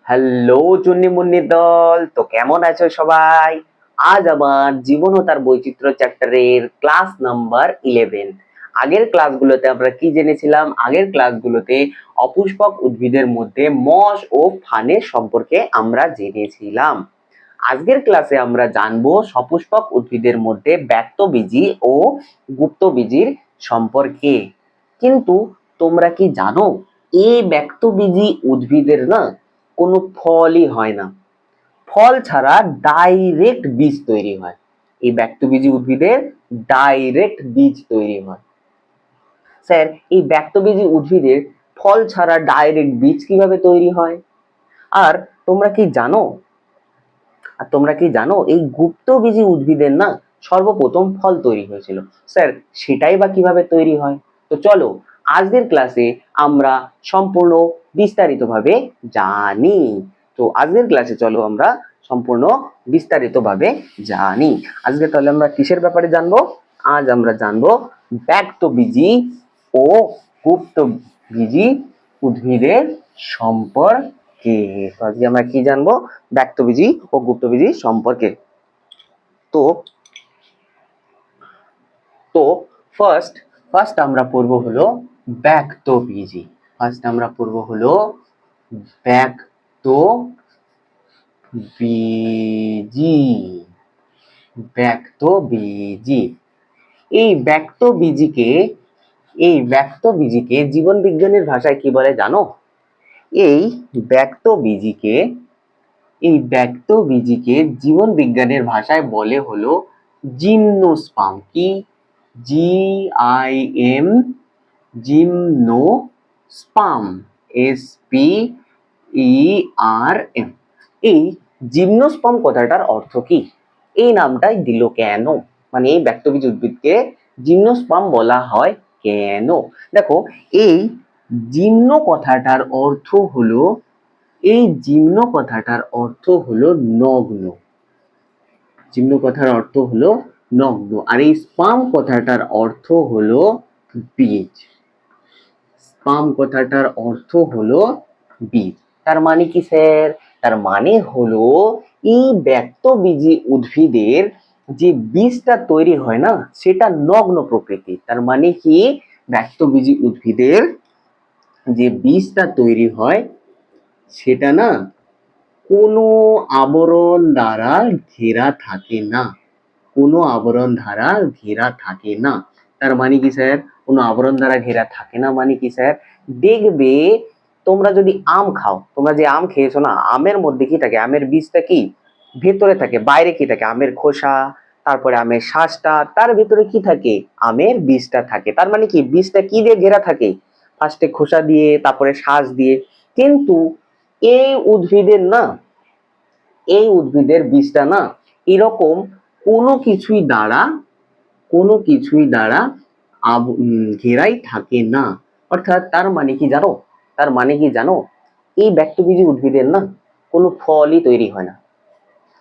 Hello চুন্নি মুন্নি দল, তো কেমন আছো সবাই? আজ আমার জীবন ও তার বৈচিত্র্য চ্যাপ্টারের ক্লাস নাম্বার 11। আগের ক্লাসগুলোতে আমরা কি জেনেছিলাম? আগের ক্লাসগুলোতে অপুষ্পক উদ্ভিদের মধ্যে মস ও ফানের সম্পর্কে আমরা জেনেছিলাম। আজকের ক্লাসে আমরা জানবো সপুষ্পক উদ্ভিদের মধ্যে ব্যক্তবীজী ও গুপ্তবীজীর সম্পর্কে। কিন্তু তোমরা কি জানো, এই ব্যক্তবীজী উদ্ভিদের না কোনো ফলই হয় না, ফল ছাড়া ডাইরেক্ট বীজ তৈরি হয়। এই ব্যক্তবীজী উদ্ভিদের ডাইরেক্ট বীজ তৈরি হয়। স্যার, এই ব্যক্তবীজী উদ্ভিদের ফল ছাড়া ডাইরেক্ট বীজ কিভাবে তৈরি হয়? আর তোমরা কি জানো এই গুপ্তবীজী উদ্ভিদের না সর্বপ্রথম ফল তৈরি হয়েছিল? স্যার, সেটাই বা কিভাবে তৈরি হয়? তো চলো আজকের ক্লাসে আমরা সম্পূর্ণ বিস্তারিতভাবে জানি। তো আজকের ক্লাসে চলো আমরা সম্পূর্ণ বিস্তারিতভাবে জানি। আজকে তাহলে আমরা কিসের ব্যাপারে জানবো? আজ আমরা জানবো ব্যক্তবীজী ও গুপ্তবীজী উদ্ভিদের সম্পর্কে। তো আজকে আমরা কি জানবো? ব্যক্তবীজী ও গুপ্তবীজী সম্পর্কে। তো তো ফার্স্ট আমরা পড়বো হলো ব্যক্তবীজী। ব্যক্তবীজী। ব্যক্তবীজী এই ব্যক্তবীজীকে জীবন বিজ্ঞানের ভাষায় কি বলে জানো? এই ব্যক্তবীজীকে জীবন বিজ্ঞানের ভাষায় বলে হলো জিমনোস্পার্ম। কি? GIM, gymnosperm, SPERM। এই জিমনোস্পার্ম কথাটার অর্থ কি? এই নামটাই দিল কেন? মানে এই ব্যক্তবীজী উদ্ভিদকে জিমনোস্পার্ম বলা হয় কেন? দেখো, এই জিমনো কথাটার অর্থ হলো নগ্ন। জিমনো কথার অর্থ হলো নগ্ন, আর এই স্পার্ম কথাটার অর্থ হলো বীজ। তার মানে কি স্যার? তার মানে হলো এই ব্যক্তবীজী উদ্ভিদের যে বীজটা তৈরি হয় না, সেটা নগ্ন প্রকৃতির। তার মানে কি, ব্যক্তবীজী উদ্ভিদের যে বীজটা তৈরি হয় সেটা না কোনো আবরণ দ্বারা ঘেরা থাকে না। তার মানে কি স্যার? কোনো আবরণ দ্বারা ঘেরা থাকে না মানে কি স্যার? দেখবে তোমরা যদি আম খাও, তোমরা যে আম খেয়েছো না, আমের মধ্যে কি থাকে? আমের বীজটা কি ভেতরে থাকে, বাইরে কি থাকে? আমের খোসা, তারপরে আমের শাঁসটা, তার ভেতরে কি থাকে? আমের বীজটা থাকে। তার মানে কি, বীজটা কি দিয়ে ঘেরা থাকে? ফার্স্টে খোসা দিয়ে, তারপরে শাঁস দিয়ে। কিন্তু এই উদ্ভিদের বীজটা না এরকম কোনো কিছুই দ্বারা ঘেরাই থাকে না। অর্থাৎ তার মানে কি জানো? এই ব্যক্তবীজী উদ্ভিদের না কোনো ফলই তৈরি হয় না।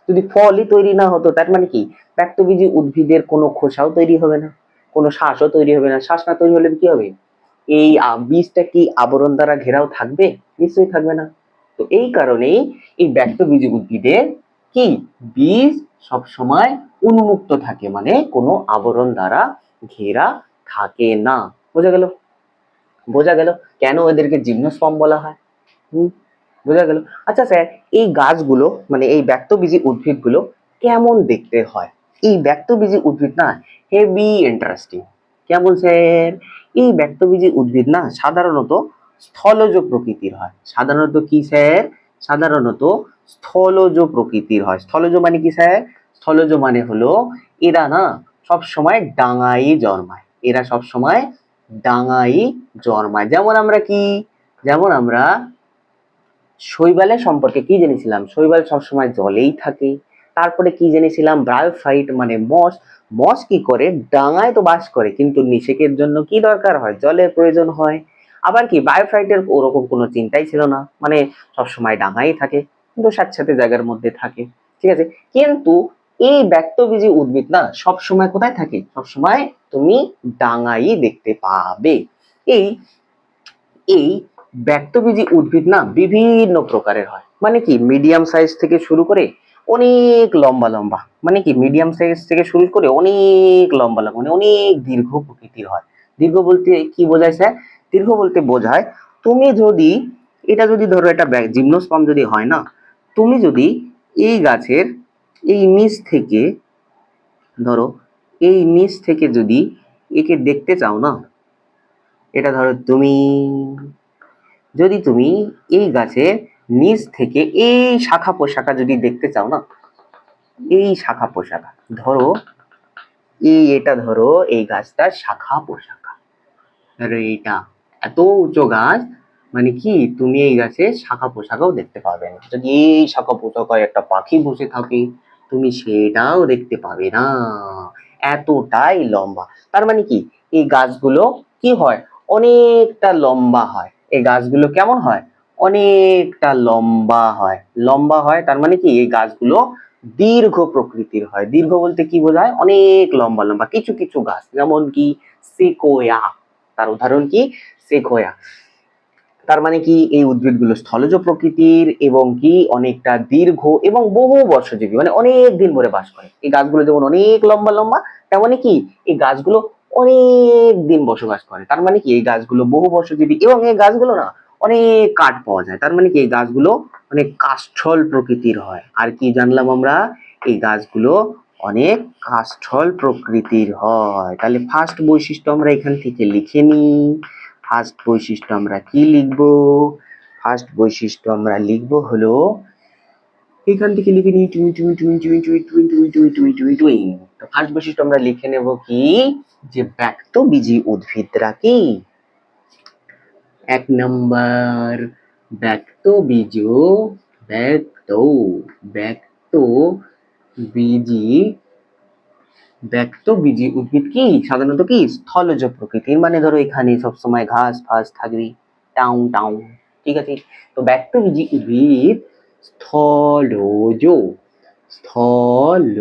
যদি ফলই তৈরি না হতো, তার মানে কি, ব্যক্তবীজী উদ্ভিদের কোনো খোসাও তৈরি হবে না, কোনো শ্বাসও তৈরি হবে না। শ্বাস না তৈরি হলে কি হবে? এই বীজটা কি আবরণ দ্বারা ঘেরাও থাকবে? নিশ্চয়ই থাকবে না। তো এই কারণেই এই ব্যক্তবীজী উদ্ভিদের কি বীজ সবসময় উন্মুক্ত থাকে, মানে কোনো আবরণ দ্বারা ঘেরা থাকে না। বোঝা গেল কেন এদেরকে জিমনোস্পার্ম বলা হয়? বোঝা গেল। আচ্ছা স্যার, এই গাছগুলো মানে এই ব্যক্তবীজী উদ্ভিদগুলো কেমন দেখতে হয়? এই ব্যক্তবীজী উদ্ভিদ না হেভি ইন্টারেস্টিং। কেমন স্যার? এই ব্যক্তবীজী উদ্ভিদ না সাধারণত স্থলজ প্রকৃতির হয়। সাধারণত কি স্যার? সাধারণত স্থলজ প্রকৃতির হয়। স্থলজ মানে কি স্যার? স্থলজ মানে হলো এরা না সব সময় ডাঙায় জন্মায়। যেমন আমরা শৈবালের সম্পর্কে কি জেনেছিলাম? শৈবাল সবসময় জলেই থাকে। তারপরে কি জেনেছিলাম? ব্রায়োফাইট মানে মস কি করে? ডাঙায় তো বাস করে, কিন্তু নিষেকের জন্য কি দরকার হয়? জলের প্রয়োজন হয়। আবার কি, বায়োফাইটের ওরকম কোনো চিন্তাই ছিল না, মানে সবসময় ডাঙায় থাকে, কিন্তু সাথে জায়গার মধ্যে থাকে। ঠিক আছে, কিন্তু এই ব্যক্তবীজী উদ্ভিদ না সবসময় কোথায় থাকে? সবসময় তুমি ডাঙায় দেখতে পাবে। এই ব্যক্তবীজী উদ্ভিদ না বিভিন্ন প্রকারের হয়, মানে কি মিডিয়াম সাইজ থেকে শুরু করে অনেক লম্বা লম্বা, মানে কি মিডিয়াম সাইজ থেকে শুরু করে অনেক লম্বা লম্বা, মানে অনেক দীর্ঘ প্রকৃতির হয়। দীর্ঘ বলতে কি বোঝায় স্যার? দীর্ঘ বলতে বোঝায় তুমি যদি এটা যদি ধরো এটা জিমনোস্পার্ম যদি হয় না, তুমি যদি এই গাছের এই নিচ থেকে ধরো এই নিচ থেকে যদি একে দেখতে চাও না, এটা ধরো তুমি যদি তুমি এই গাছের নিচ থেকে এই শাখা প্রশাখা যদি দেখতে চাও না, এই শাখা প্রশাখা ধরো এটা ধরো এই গাছটার শাখা প্রশাখা, ধরো এইটা এত উঁচু গাছ, মানে কি তুমি এই গাছের শাখা প্রশাখাও দেখতে পাবে না। যদি এই শাখা প্রশাখায় একটা পাখি বসে থাকে তুমি সেটাও দেখতে পাবে না, এতটাই লম্বা। তার মানে কি এই গাছগুলো কি হয়, অনেকটা লম্বা হয়। এই গাছগুলো কেমন হয়, অনেকটা লম্বা হয়। লম্বা হয় তার মানে কি এই গাছগুলো দীর্ঘ প্রকৃতির হয়। দীর্ঘ বলতে কি বোঝায়, অনেক লম্বা লম্বা। কিছু কিছু গাছ যেমন কি সিকোয়া, তার উদাহরণ কি সিকোয়া। তার মানে কি এই উদ্ভিদগুলো স্থলজ প্রকৃতির এবং কি অনেকটা দীর্ঘ এবং বহু বর্ষজীবী, মানে অনেক দিন ধরে বাস করে। এই গাছগুলো যেমন অনেক লম্বা লম্বা, তেমনি কি এই গাছগুলো অনেক দিন বসবাস করে। তার মানে কি এই গাছগুলো বহু বর্ষজীবী এবং এই গাছগুলো না অনেক কাঠ পাওয়া যায়। তার মানে কি এই গাছগুলো অনেক কাষ্ঠল প্রকৃতির হয়। আর কি জানলাম আমরা, এই গাছগুলো অনেক কাষ্ঠল প্রকৃতির হয়। তাহলে ফার্স্ট বৈশিষ্ট্য আমরা এখান থেকে লিখে নিই। ফার্স্ট বৈশিষ্ট্য আমরা কি লিখবো, ফার্স্ট বৈশিষ্ট্য আমরা লিখবো হলো এখান থেকে লিখে নিই টুই টুই টুই টুই টুই টুই টুই টুই টুই টুই টুই। তো ফার্স্ট বৈশিষ্ট্য আমরা লিখে নেব কি, যে ব্যক্তবীজী উদ্ভিদরা কি, এক নাম্বার ব্যক্তবীজ, ব্যক্ত ব্যক্তবীজী ব্যক্তবীজী উদ্ভিদ কি সাধারণত কি স্থলজ প্রকৃতির, মানে ধরো এখানে সবসময় ঘাস ফাস থাকবে, টাউন টাউন, ঠিক আছে। তো ব্যক্তবীজী উদ্ভিদ স্থলজ, স্থলজ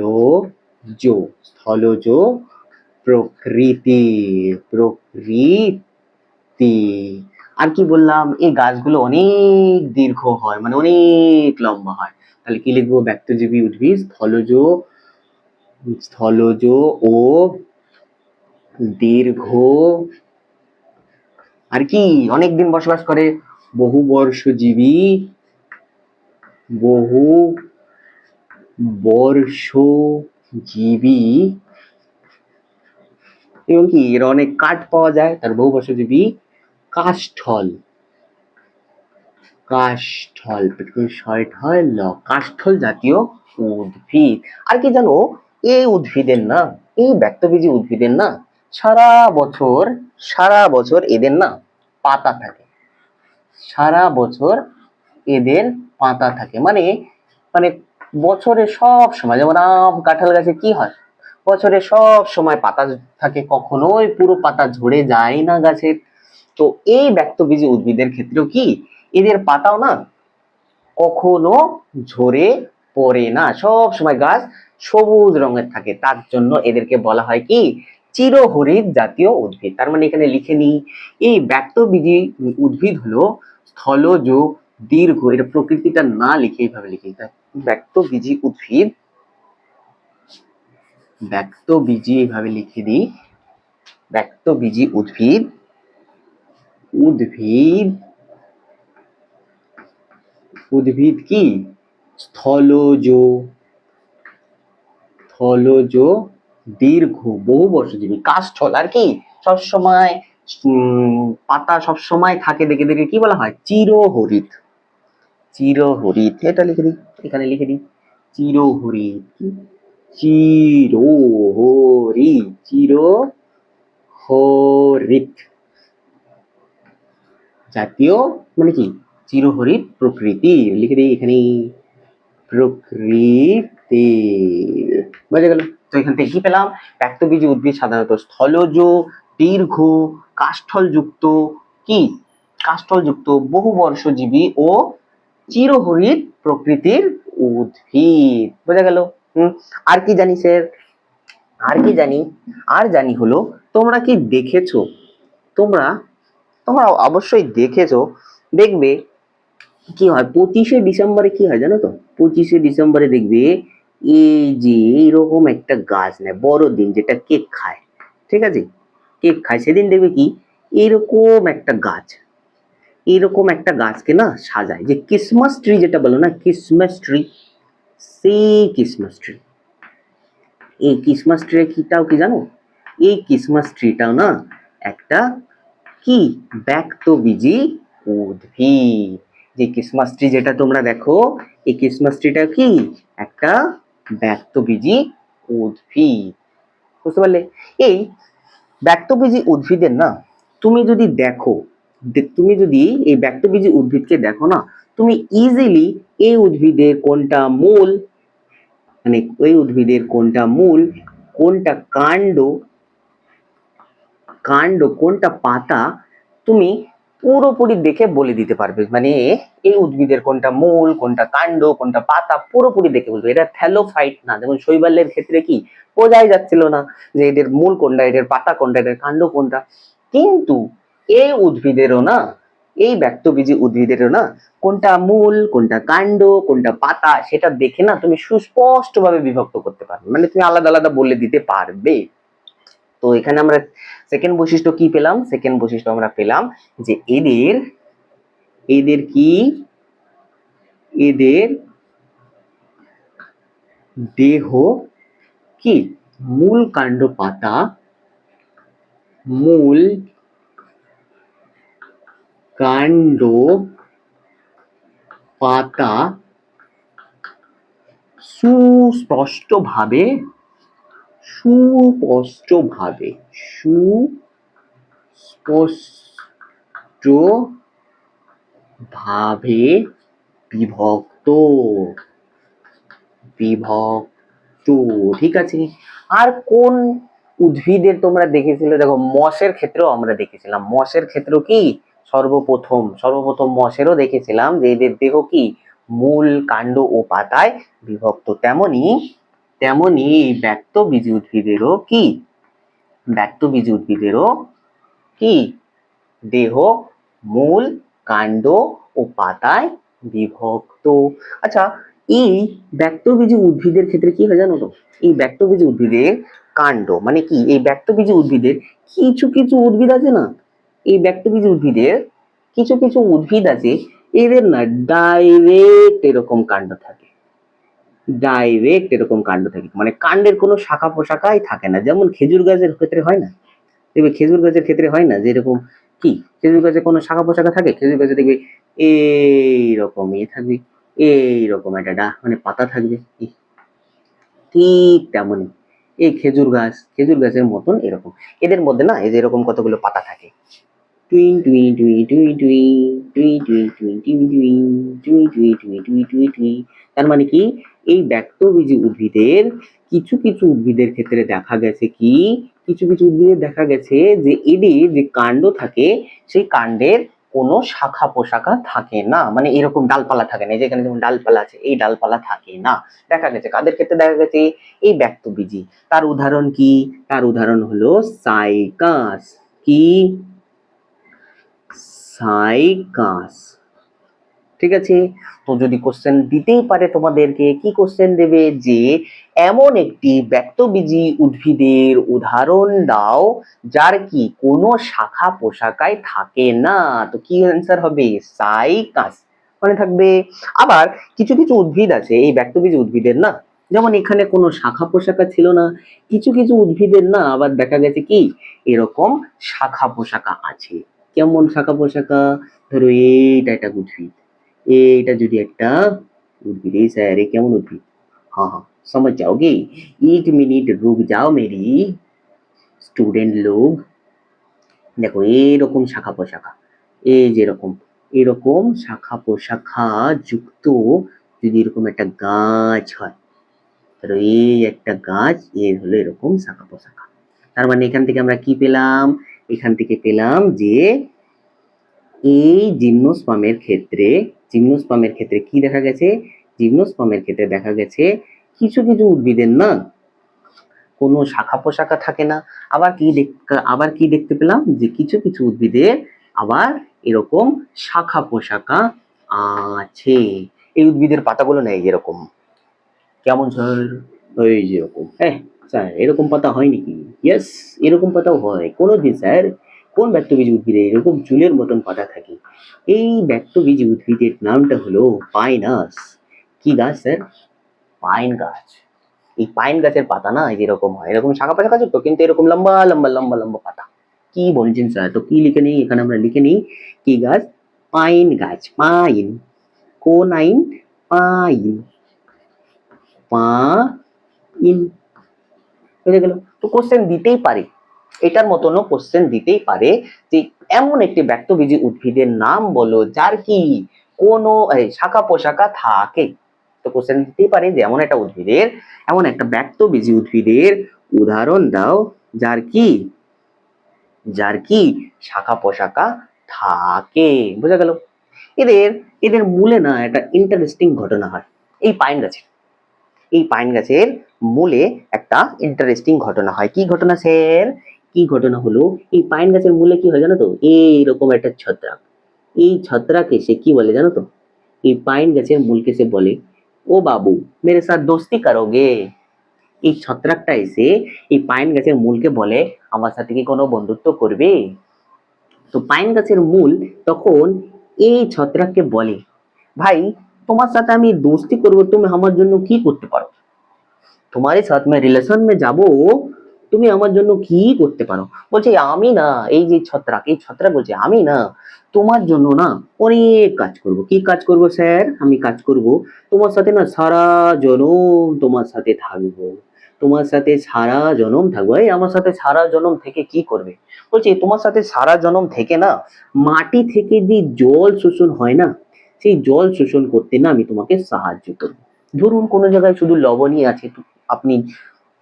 স্থলজ প্রকৃতির, প্রকৃতি। আর কি বললাম, এই গাছগুলো অনেক দীর্ঘ হয়, মানে অনেক লম্বা হয়। তাহলে কি লিখবো, ব্যক্তজীবী উদ্ভিদ স্থলজ, স্থলজ ও দীর্ঘ, আর কি অনেকদিন বসবাস করে, বহু বর্ষজীবী, বহু বর্ষজীবী এবং কি এর অনেক কাঠ পাওয়া যায়, তার বহু বর্ষজীবী কাষ্ঠল, কাষ্ঠল শর্ট হয় ল, কাষ্ঠল জাতীয় উদ্ভিদ। আর কি জানো, এই উদ্ভিদের না, এই ব্যক্তবীজী উদ্ভিদের না সারা বছর এদের না পাতা থাকে, সারা বছর এদের পাতা থাকে। মানে মানে বছরে সব সময়, যেমন আম কাঁঠাল গাছে কি হয়, বছরে সব সময় পাতা থাকে, কখনোই পুরো পাতা ঝরে যায় না গাছের। তো এই ব্যক্তবীজী উদ্ভিদের ক্ষেত্রেও কি এদের পাতাও না কখনো ঝরে পড়ে না, সব সময় গাছ সবুজ রঙের থাকে। তার জন্য এদেরকে বলা হয় কি চিরহরিৎ জাতীয় উদ্ভিদ। তার মানে এখানে লিখে নিই, এই ব্যক্তবীজী উদ্ভিদ হলো স্থলজ দীর্ঘ, এটা প্রকৃতিটা না লিখে এইভাবে লিখে, ব্যক্তবীজী উদ্ভিদ, ব্যক্তবীজী এইভাবে লিখে দিই, ব্যক্তবীজী উদ্ভিদ, উদ্ভিদ উদ্ভিদ কি স্থলজ, স্থলজ দীর্ঘ বহু বর্ষজীবী কাষ্ঠল। আর কি সবসময় পাতা সবসময় থাকে দেখে দেখে কি বলা হয়, চিরহরিৎ, চিরহরিৎ। এটা লিখে দিই, এখানে লিখে দিই চিরহরিৎ, চিরহরিৎ, চিরহরিৎ জাতীয়, মানে কি চিরহরিৎ প্রকৃতির, লিখে দিই এখানে প্রকৃতির, বুঝে গেল। তো এখান থেকে কি পেলাম, ব্যক্তবীজী উদ্ভিদ সাধারণত স্থলজ, দীর্ঘ, কাষ্ঠলযুক্ত, কি কাষ্ঠলযুক্ত, বহু বর্ষজীবী ও চিরহরিৎ প্রকৃতির উদ্ভিদ, বোঝা গেল। আর কি জানি স্যার, আর কি জানি, আর জানি হলো তোমরা কি দেখেছো, তোমরা তোমরা অবশ্যই দেখেছো দেখবে কি হয় 25শে ডিসেম্বরে কি হয় জানো তো? 25শে ডিসেম্বরে দেখবে এই যে এরকম একটা গাছ নেয় বড়দিন, যেটা কেক খায়, ঠিক আছে, কেক খায়, সেদিন দেখবে কি এরকম একটা গাছ, এরকম একটা গাছকে না সাজায়, যে ক্রিসমাস ট্রি যেটা বলো না, ক্রিসমাস ট্রি, সেই ক্রিসমাস ট্রি। এই ক্রিসমাস ট্রি কিটাও কি জানো? এই ক্রিসমাস ট্রিটাও না একটা কি ব্যক্তবীজী উদ্ভিদ। যে ক্রিসমাস ট্রি যেটা তোমরা দেখো, এই ক্রিসমাস ট্রিটা কি একটা ব্যক্তবীজী উদ্ভিদ। বুঝতে পারলে? এই ব্যক্তবীজী উদ্ভিদের না তুমি যদি দেখো, তুমি যদি এই ব্যক্তবীজী উদ্ভিদকে দেখো না, তুমি ইজিলি এই উদ্ভিদের কোনটা মূল, মানে ওই উদ্ভিদের কোনটা মূল, কোনটা কাণ্ড, কোনটা পাতা, তুমি পুরোপুরি দেখে বলে দিতে পারবে। মানে এই উদ্ভিদের কোনটা মূল, কোনটা কাণ্ড, কোনটা পাতা পুরোপুরি দেখে বলবে। এটা থ্যালোফাইট না, যেমন শৈবালের ক্ষেত্রে কি বোঝাই যাচ্ছিল না যে এদের মূল কোনটা, এদের পাতা কোনটা, এদের কাণ্ড কোনটা। কিন্তু এই উদ্ভিদেরও না, এই ব্যক্তবীজী উদ্ভিদেরও না কোনটা মূল, কোনটা কাণ্ড, কোনটা পাতা, সেটা দেখে না তুমি সুস্পষ্টভাবে বিভক্ত করতে পারবে, মানে তুমি আলাদা আলাদা বলে দিতে পারবে। তো এখানে আমরা সেকেন্ড বৈশিষ্ট্য কি পেলাম? সেকেন্ড বৈশিষ্ট্য আমরা পেলাম যে এদের এদের কি এদের দেহ কি মূল কাণ্ড পাতা, মূল কাণ্ড পাতা সুস্পষ্টভাবে সুস্পষ্টভাবে সুস্পষ্টভাবে বিভক্ত, বিভক্ত, ঠিক আছে। আর কোন উদ্ভিদের তোমরা দেখেছিলে? দেখো মসের ক্ষেত্রেও আমরা দেখেছিলাম, মসের ক্ষেত্রেও কি সর্বপ্রথম মসেরও দেখেছিলাম যে এদের দেহ কি মূল, কাণ্ড ও পাতায় বিভক্ত। তেমনি তেমনি ব্যক্তবীজী উদ্ভিদেরও কি, ব্যক্তবীজী উদ্ভিদেরও কি দেহ মূল, কাণ্ড ও পাতায় বিভক্ত। আচ্ছা, এই ব্যক্তবীজী উদ্ভিদের ক্ষেত্রে কি হয় জানো তো? এই ব্যক্তবীজী উদ্ভিদের কাণ্ড মানে কি, এই ব্যক্তবীজী উদ্ভিদের কিছু কিছু উদ্ভিদ আছে না, এই ব্যক্তবীজী উদ্ভিদের কিছু কিছু উদ্ভিদ আছে, এদের না ডাইরেক্ট এরকম কাণ্ড থাকে, ডাইরেক্ট এরকম কাণ্ড থাকে, মানে কাণ্ডের কোনো শাখা পোশাকাই থাকে না। যেমন খেজুর গাছের ক্ষেত্রে হয় না, দেখবে খেজুর গাছের ক্ষেত্রে হয় না যে এরকম কি খেজুর গাছে কোনো শাখা পোশাকা থাকে, খেজুর গাছে দেখবে এইরকম থাকবে, এইরকম একটা মানে পাতা থাকবে, ঠিক তেমনই এই খেজুর গাছের মতন এরকম এদের মধ্যে না এই যে এরকম কতগুলো পাতা থাকে, টুইং টুইং টুই টুই টুই টুই টুই টুই টুই টুই টুই টুই টুই টুই টুই টুই। তার মানে কি এই ব্যক্তবীজী উদ্ভিদের কিছু কিছু উদ্ভিদের ক্ষেত্রে দেখা গেছে কি, কিছু কিছু উদ্ভিদের দেখা গেছে যে এদের যে কাণ্ড থাকে সেই কাণ্ডের কোনো শাখা পোশাকা থাকে না, মানে এরকম ডালপালা থাকে না, যেখানে যেমন ডালপালা আছে এই ডালপালা থাকে না। দেখা গেছে কাদের ক্ষেত্রে? দেখা গেছে এই ব্যক্তবীজী। তার উদাহরণ কি? তার উদাহরণ হলো সাইকাস। কি? সাইকাস, ঠিক আছে। তো যদি কোশ্চেন দিতেই পারে তোমাদেরকে, কি কোশ্চেন দেবে যে এমন একটি ব্যক্তবীজী উদ্ভিদের উদাহরণ দাও যার কি কোনো শাখা পোশাকায় থাকে না, তো কি অ্যান্সার হবে? সাইকাস মানে থাকবে। আবার কিছু কিছু উদ্ভিদ আছে এই ব্যক্তবীজী উদ্ভিদের না, যেমন এখানে কোনো শাখা পোশাকা ছিল না, কিছু কিছু উদ্ভিদের না আবার দেখা গেছে কি এরকম শাখা পোশাকা আছে। কেমন শাখা পোশাকা? ধরো এইটা একটা উদ্ভিদ, এইটা যদি একটা उद्भिद है सर, ये केमन उद्भिद? हाँ हाँ समझ जाओगे, 1 मिनट रुक जाओ मेरी স্টুডেন্ট লোক। দেখো এইরকম শাখা পোশাকা, এই যে এরকম এরকম শাখা পোশাখা যুক্ত যদি এরকম একটা গাছ হয়, ধরো এই একটা গাছ, এর হলো এরকম শাখা পোশাখা। তার মানে এখান থেকে আমরা কি পেলাম? এখান থেকে পেলাম যে এই জিমনোস্পার্মের ক্ষেত্রে কি দেখা গেছে? জিমনোস্পার্মের ক্ষেত্রে দেখা গেছে কিছু কিছু উদ্ভিদের না কোনো শাখা পোশাকা থাকে না। আবার কি দেখতে পেলাম যে কিছু কিছু উদ্ভিদের আবার এরকম শাখা পোশাকা আছে। এই উদ্ভিদের পাতাগুলো নেই যেরকম, কেমন স্যার? ওই যেরকম, স্যার এরকম পাতা হয় নাকি? ইয়েস, এরকম পাতাও হয়। কোনদিন স্যার, কোন ব্যক্তবীজী উদ্ভিদে এরকম চুলের মতন পাতা থাকে? এই ব্যক্তবীজী উদ্ভিদের নামটা হলো পাইনাস। কি গাছ স্যার? পাইন গাছ। এই পাইন গাছের পাতা না যেরকম হয়, এরকম শাখা পোশাকা যুক্ত, কিন্তু এরকম লম্বা লম্বা লম্বা লম্বা পাতা। কি বলছেন স্যার? তো কি লিখে নিই এখানে? আমরা লিখে নিই কি গাছ? পাইন গাছ। পাইন, কোন আইন? Pine, pine. বুঝে গেল? তো কোশ্চেন দিতেই পারে, এটার মতনও কোশ্চেন দিতেই পারে যে এমন একটি ব্যক্তবীজী উদ্ভিদের নাম বলো যার কি কোনো শাখা পোশাকা থাকে। তো কোশ্চেন দিতেই পারে যে এমন একটা উদ্ভিদের, এমন একটা ব্যক্তবীজী উদ্ভিদের উদাহরণ দাও যার কি, যার কি শাখা পোশাকা থাকে। বুঝা গেল? এদের এদের মূলে না একটা ইন্টারেস্টিং ঘটনা হয়। এই পাইন গাছের, এই পাইন গাছের মূলে একটা ইন্টারেস্টিং ঘটনা হয়। কি ঘটনা স্যার? কি ঘটনা হলো, এই পাইন গাছের মূলে কি হয় জানো তো? এইরকম একটা ছত্রাক। এই ছত্রাকে সে কি বলে জানো তো? এই পাইন গাছের মূলকে সে বলে, ও বাবু মেরে সাথ দোস্তি করোগে? এই ছত্রাকটা এসে এই পাইন গাছের মূলকে বলে, আমার সাথে কি কোনো বন্ধুত্ব করবে? তো পাইন গাছের মূল তখন এই ছত্রাককে বলে, ভাই তোমার সাথে আমি দোস্তি করবো, তুমি আমার জন্য কি করতে পারো? तुम्हारे साथ मैं रिलेशन में যাবো, তুমি আমার জন্য কি করতে পারো? বলছে আমি না, এই যে ছত্রাক, এই ছত্রাক বলছে আমি না তোমার জন্য না অনেক কাজ করব। কি কাজ করব স্যার? আমি কাজ করব তোমার সাথে না সারা জনম তোমার সাথে থাকবো, তোমার সাথে সারা জনম থাকবো। এই আমার সাথে সারা জনম থেকে কি করবে? বলছে তোমার সাথে সারা জনম থেকে না মাটি থেকে যে জল শোষণ হয় না, সেই জল শোষণ করতে না আমি তোমাকে সাহায্য করবো। ধরুন কোনো জায়গায় শুধু লবণই আছে, আপনি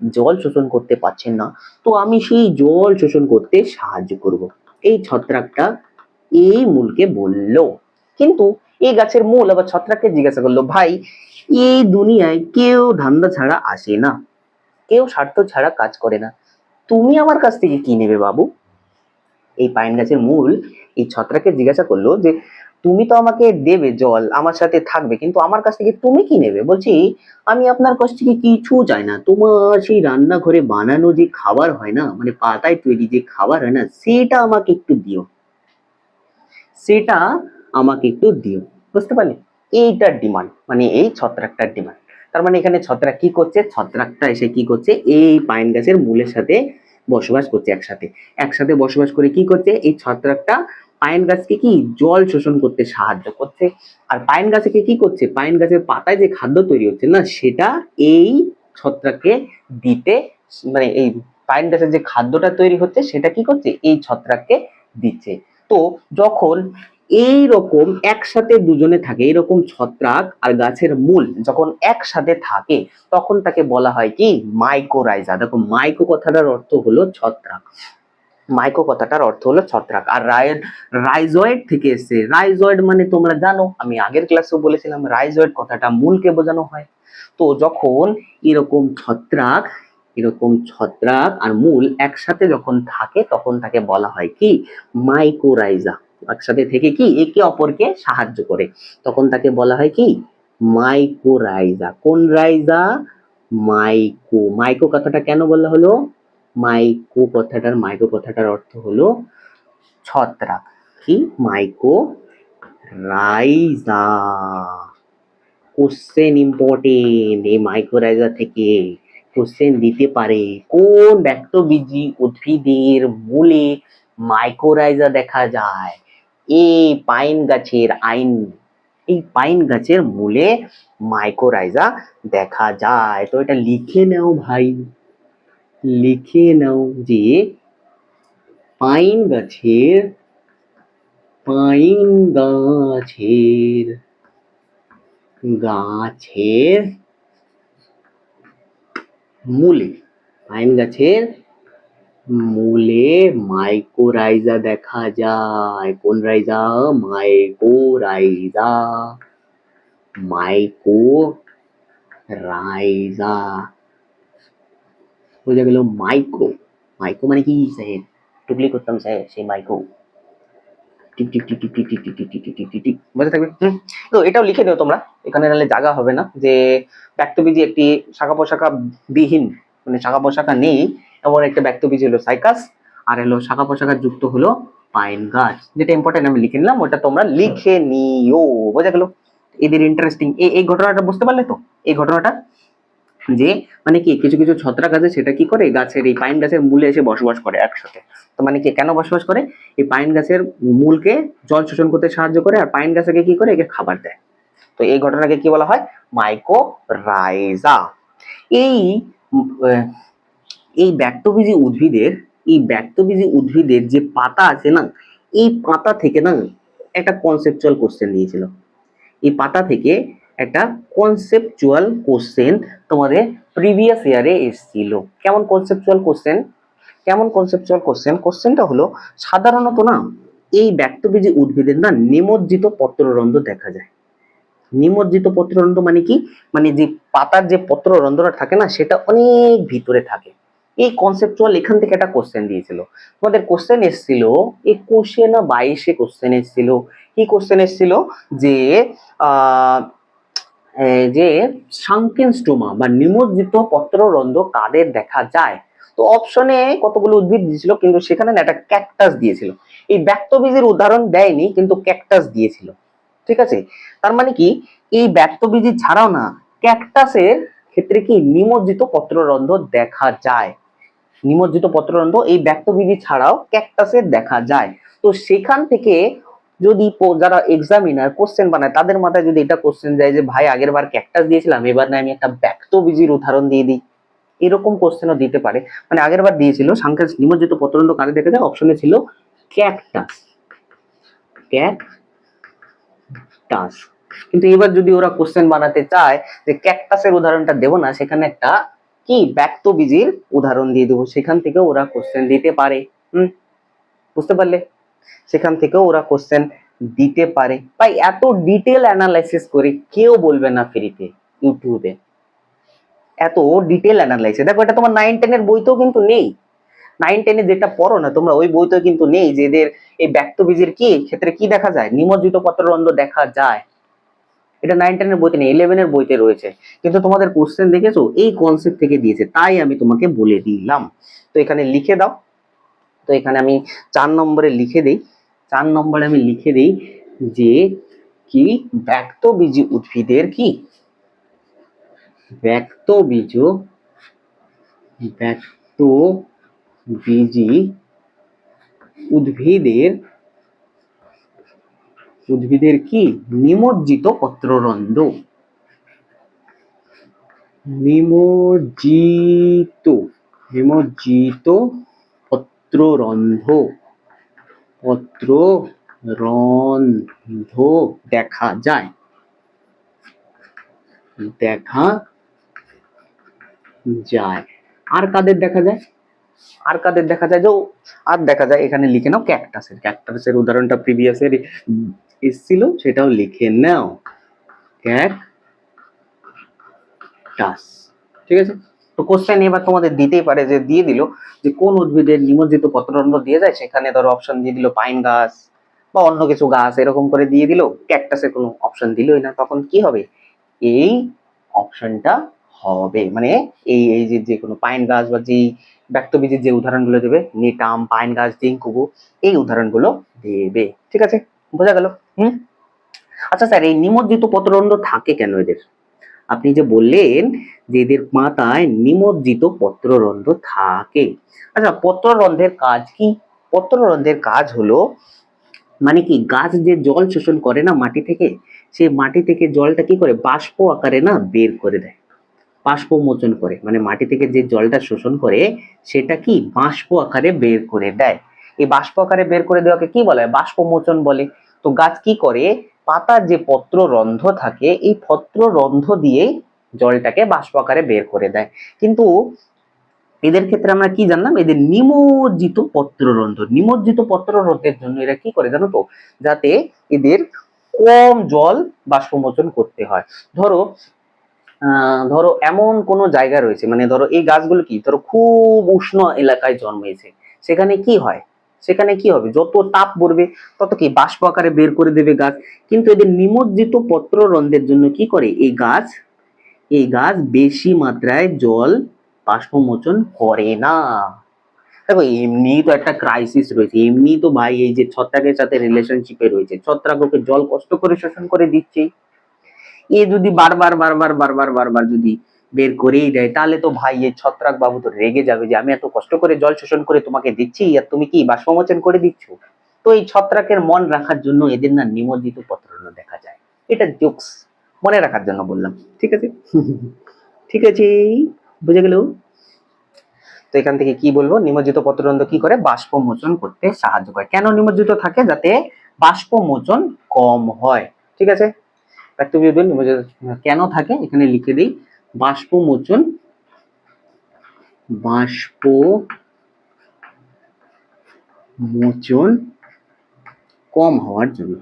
জল শোষণ করতে পারছেন না, তো আমি সেই জল শোষণ করতে সাহায্য করব। এই ছত্রাকটা এই মূলকে বলল। কিন্তু এই গাছের মূল আবার ছত্রাককে জিজ্ঞাসা করলো, ভাই এই দুনিয়ায় কেউ ধান্দা ছাড়া আসে না, কেউ স্বার্থ ছাড়া কাজ করে না, তুমি আমার কাছ থেকে কি নেবে বাবু? এই পাইন গাছের মূল এই ছত্রাককে জিজ্ঞাসা করলো যে তুমি তো আমাকে দেবে জল, আমার সাথে থাকবে, কিন্তু আমার কাছ থেকে তুমি কি নেবে? বলছি আমি আপনার কাছ থেকে কিছু চাই না, তোমার সেই রান্নাঘরে বানানো যে খাবার হয় না, মানে পাতায় তৈরি যে খাবার হয় না, সেটা আমাকে একটু দিও, সেটা আমাকে একটু দিও। বুঝতে পারলে? এইটার ডিমান্ড, মানে এই ছত্রাকটার ডিমান্ড। তার মানে এখানে ছত্রাক কি করছে? ছত্রাকটা এসে কি করছে? এই পাইন গাছের মূলের সাথে বসবাস করছে একসাথে। একসাথে বসবাস করে কি করছে? এই ছত্রাকটা পাইন গাছকে কি জল শোষণ করতে সাহায্য করছে। আর পাইন গাছকে কি করছে? পাইন গাছের পাতায় যে খাদ্য তৈরি হচ্ছে না, সেটা এই ছত্রাককে দিতে, মানে এই পাইন গাছের যে খাদ্যটা তৈরি হচ্ছে সেটা কি করছে? এই ছত্রাককে দিচ্ছে। তো যখন এইরকম একসাথে দুজনে থাকে, এরকম ছত্রাক আর গাছের মূল যখন একসাথে থাকে, তখন তাকে বলা হয় কি? মাইকোরাইজা। দেখো মাইকো কথাটার অর্থ হলো ছত্রাক, মাইকো কথাটার অর্থ হলো ছত্রাক। আর রাইজয়েড থেকে এসেছে। রাইজয়েড মানে তোমরা জানো, আমি আগের ক্লাসেও বলেছিলাম, রাইজয়েড কথাটা মূলকে বোঝানো হয়। তো যখন এরকম ছত্রাক, এরকম ছত্রাক আর মূল একসাথে যখন থাকে, তখন তাকে বলা হয় কি? মাইকোরাইজা। একসাথে থেকে কি একে অপরকে সাহায্য করে, তখন তাকে বলা হয় কি? মাইকোরাইজা। কোন রাইজা? মাইকো। মাইকো কথাটা কেন বলা হলো? মাইকো কথাটার অর্থ হলো ছত্রাক। কি? মাইকো রাইজা। কোশ্চেন ইম্পর্টেন্ট, এই মাইক্রোরাইজা থেকে কোশ্চেন দিতে পারে। কোন ব্যক্তবীজী উদ্ভিদের মূলে মাইক্রোরাইজা দেখা যায়? এই পাইন গাছের আইন, এই পাইন গাছের মূলে মাইক্রোরাইজা দেখা যায়। তো এটা লিখে নাও ভাই, লিখে নাও যে পাইন গাছের, পাইন গাছের, গাছের মূলে, পাইন গাছের মূলে মাইকোরাইজা দেখা যায়। কোন রাইজা? মাইকোরাইজা। মাইকোরাইজা। বোঝা গেল? মাইক্রো, মাইক্রো মানে কি স্যার? টুকলি করতাম স্যার সেই micro. Tick tick tick tick tick tick tick tick tick tick tick tick tick বুঝে থাকবে। তো এটাও লিখে দিও তোমরা, এখানে নাহলে জায়গা হবে না, যে ব্যক্তবীজি একটি শাখা প্রশাখা বিহীন, মানে শাখা প্রশাখা নেই এমন একটা ব্যক্তবীজি হলো সাইকাস, আর হলো শাখা প্রশাখা যুক্ত হলো পাইন গাছ। যেটা ইম্পর্টেন্ট আমি লিখে নিলাম, ওটা তোমরা লিখে নিও। বোঝা গেল? এদের ইন্টারেস্টিং এই ঘটনাটা বুঝতে পারলে তো? এই ঘটনাটা যে মানে কি কিছু কিছু ছত্রাক আছে সেটা কি করে গাছের এই পাইন গাছের মূলে এসে বসবাস করে একসাথে। তো মানে কি কেন বসবাস করে? এই পাইন গাছের মূলকে জল শোষণ করতে সাহায্য করে, আর পাইন গাছকে কি করে একে খাবার দেয়। তো এই ঘটনাকে কি বলা হয়? মাইকোরাইজা। এই এই ব্যক্তবীজী উদ্ভিদের যে পাতা আছে না, এই পাতা থেকে না একটা কনসেপচুয়াল কোশ্চেন দিয়েছিল। এই পাতা থেকে একটা কনসেপচুয়াল কোশ্চেন তোমাদের প্রিভিয়াস ইয়ারে এসেছিল। কেমন কনসেপচুয়াল কোশ্চেন? কোশ্চেনটা হলো সাধারণত না এই ব্যক্তবীজী উদ্ভিদের না নিমজ্জিত পত্ররন্ধ্র দেখা যায়। নিমজ্জিত পত্ররন্ধ্র মানে কি? মানে যে পাতার যে পত্ররন্ধ্রটা থাকে না সেটা অনেক ভিতরে থাকে। এই কনসেপচুয়াল এখান থেকে একটা কোশ্চেন দিয়েছিল। তোমাদের কোশ্চেন এসেছিল 21 না 22 কোশ্চেন এসেছিল। কি কোশ্চেন এসেছিল? যে যে সাংকেন স্টোমা বা নিমজ্জিত পত্ররন্ধ্র কাদের দেখা যায়। তো অপশনে কতগুলো উদ্ভিদ দিয়েছিল, কিন্তু সেখানে না একটা ক্যাকটাস দিয়েছিল। এই ব্যক্তবীজের উদাহরণ দেয়নি, কিন্তু ক্যাকটাস দিয়েছিল। ঠিক আছে? তার মানে কি এই ব্যক্তবীজি ছাড়াও না ক্যাকটাসের ক্ষেত্রে কি নিমজ্জিত পত্ররন্ধ্র দেখা যায়। নিমজ্জিত পত্ররন্ধ্র এই ব্যক্তবীজি ছাড়াও ক্যাকটাসের দেখা যায়। তো সেখান থেকে যদি যারা এক্সামিনার কোশ্চেন বানায় তাদের মাথায় যদি এটা কোশ্চেন যায় যে ভাই আগের বার ক্যাকটাস দিয়েছিলাম, এবার না আমি একটা ব্যক্তবীজির উদাহরণ দিয়ে দিই, এরকম কোশ্চেনও দিতে পারে। মানে আগের বার দিয়েছিল সাংকেত নিমজ্জিত পত্ররন্ধ্র কারে দেখা যায়, অপশনে ছিল ক্যাকটাস। ক্যাকটাস। কিন্তু এবার যদি ওরা কোশ্চেন বানাতে চায় যে ক্যাকটাসের উদাহরণটা দেবো না, সেখানে একটা কি ব্যক্তবীজির উদাহরণ দিয়ে দেবো, সেখান থেকে ওরা কোশ্চেন দিতে পারে। বুঝতে পারলে? সেখান থেকেও ওরা কোশ্চেন দিতে পারে। ভাই এত ডিটেল অ্যানালাইসিস করে কেউ বলবে না ফ্রিতে ইউটিউবে, এত ডিটেল অ্যানালাইসিস। দেখো এটা তোমার 9-10 এর বইতেও কিন্তু নেই। 9-10 এ যেটা পড়ো না তোমরা ওই বইতেও কিন্তু নেই যে এদের এই ব্যক্তবীজের কি ক্ষেত্রে কি দেখা যায়, নিমজ্জিত পত্ররন্ধ্র দেখা যায়। এটা 9-10 এর বইতে নেই, 11 এর বইতে রয়েছে। কিন্তু তোমাদের কোশ্চেন দেখেছো এই কনসেপ্ট থেকে দিয়েছে, তাই আমি তোমাকে বলে দিলাম। তো এখানে লিখে দাও। তো এখানে আমি 4 নম্বরে লিখে দেই। 4 নম্বরে আমি লিখে দেই যে কি ব্যক্তবীজী উদ্ভিদের কি ব্যক্তবীজী উদ্ভিদের কি নিমজ্জিত পত্ররন্ধ্র, নিমজ্জিত পত্ররন্ধ্র দেখা যায়। আর কাদের দেখা যায়? আর দেখা যায় এখানে লিখে নাও ক্যাকটাসের উদাহরণটা প্রিভিয়াস এর এসেছিল, সেটাও লিখে নাও ক্যাকটাস। ঠিক আছে? তো কোশ্চেন এবার তোমাদের দিতেই পারে, যে দিয়ে দিল যে কোন উদ্ভিদের নিমজ্জিত পত্ররন্ধ্র দিয়ে যায়, সেখানে ধরো অপশন দিয়ে দিল পাইন গাছ বা অন্য কিছু গাছ, এরকম করে দিয়ে দিল, ক্যাকটাসে কোনো অপশন দিলই না। তখন কি হবে? এই অপশনটা হবে, মানে এই যে কোনো পাইন গাছ বা যে ব্যক্তবীজের যে উদাহরণগুলো দেবে, নিটাম, পাইন গাছ, জিঙ্কুবু, এই উদাহরণগুলো দেবে। ঠিক আছে? বোঝা গেল? আচ্ছা স্যার, এই নিমজ্জিত পত্ররন্ধ্র থাকে কেন এদের? আপনি যে বললেন যে এদের পাতায় নিমজ্জিত পত্ররন্ধ্র থাকে। আচ্ছা, পত্ররন্ধ্রের কাজ কি? পত্ররন্ধ্রের কাজ হলো মানে কি গাছ যে জল শোষণ করে না মাটি থেকে, সেই মাটি থেকে জলটা কি করে বাষ্প আকারে না বের করে দেয়, বাষ্প মোচন করে। মানে মাটি থেকে যে জলটা শোষণ করে সেটা কি বাষ্প আকারে বের করে দেয়। এই বাষ্প আকারে বের করে দেওয়াকে কি বলে? বাষ্প মোচন বলে। তো গাছ কি করে পাতার যে পত্ররন্ধ্র থাকে এই পত্ররন্ধ্র দিয়েই জলটাকে বাষ্প আকারে বের করে দেয়। কিন্তু এদের ক্ষেত্রে আমরা কি জানলাম? এদের নিমজ্জিত পত্ররন্ধ্রের জন্য এরা কি করে জানো তো? যাতে এদের কম জল বাষ্পমোচন করতে হয়। ধরো এমন কোন জায়গা রয়েছে, মানে ধরো এই গাছগুলো কি ধরো খুব উষ্ণ এলাকায় জন্মেছে, সেখানে কি হয়, সেখানে কি হবে, যত তাপ পড়বে তত কি বাষ্প আকারে বের করে দেবে গাছ। কিন্তু এদের নিমজ্জিত পত্ররন্ধ্রের জন্য কি করে এই গাছ বেশি মাত্রায় জল বাষ্পমোচন করে না। দেখো এমনি তো একটা ক্রাইসিস রয়েছে, এমনি তো ভাই এই যে ছত্রাকের সাথে রিলেশনশিপে রয়েছে, ছত্রাক ওকে জল কষ্ট করে শোষণ করে দিচ্ছে। এ যদি বারবার বারবার বারবার বারবার যদি বের করেই দেয়, তাহলে তো ভাই এই ছত্রাক বাবু তো রেগে যাবে যে আমি এত কষ্ট করে জল শোষণ করে তোমাকে দিচ্ছি আর তুমি কি বাষ্পমোচন করে দিচ্ছ। তো এই ছত্রাকের মন রাখার জন্য এদের না নিমজ্জিত পত্ররন্ধ্র দেখা যায়। এটা জোকস, মনে রাখার জন্য বললাম, ঠিক আছে? ঠিক আছে, বুঝে গেল? তো এখান থেকে কি বলবো, নিমজ্জিত পত্ররন্ধ্র কি করে, বাষ্পমোচন করতে সাহায্য করে। কেন নিমজ্জিত থাকে, যাতে বাষ্পমোচন কম হয়। ঠিক আছে, নিমজ্জিত কেন থাকে এখানে লিখে দিই, বাষ্পমোচন কম হওয়ার জন্য,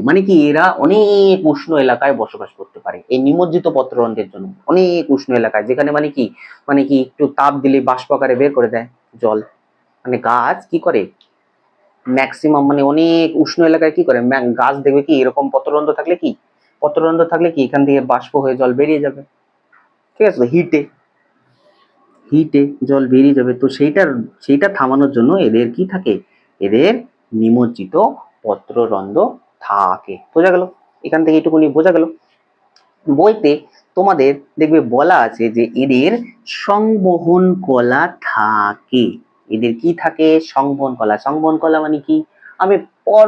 মানে কি এরা অনেক উষ্ণ এলাকায় বসবাস করতে পারে, এই নিমজ্জিত পত্ররন্ধ্রের জন্য অনেক উষ্ণ এলাকায়, যেখানে মানে কি একটু তাপ দিলে বাষ্প আকারে বের করে দেয় জল। মানে গাছ কি করে ম্যাক্সিমাম মানে অনেক উষ্ণ এলাকায় কি করে, গাছ দেখবে কি এরকম পত্ররন্ধ্র থাকলে কি এখান থেকে বাষ্প হয়ে জল বেরিয়ে যাবে। ঠিক আছে, হিটে জল বেরিয়ে যাবে। তো সেইটা থামানোর জন্য এদের কি থাকে, এদের নিমজ্জিত পত্ররন্ধ্র থাকে। বোঝা গেল? এখান থেকে এইটুকুনি বোঝা গেল। বইতে তোমাদের দেখবে বলা আছে যে এদের সংবহন কলা থাকে। এদের কি থাকে, সংবহন কলা। সংবহন কলা মানে কি, আমি পর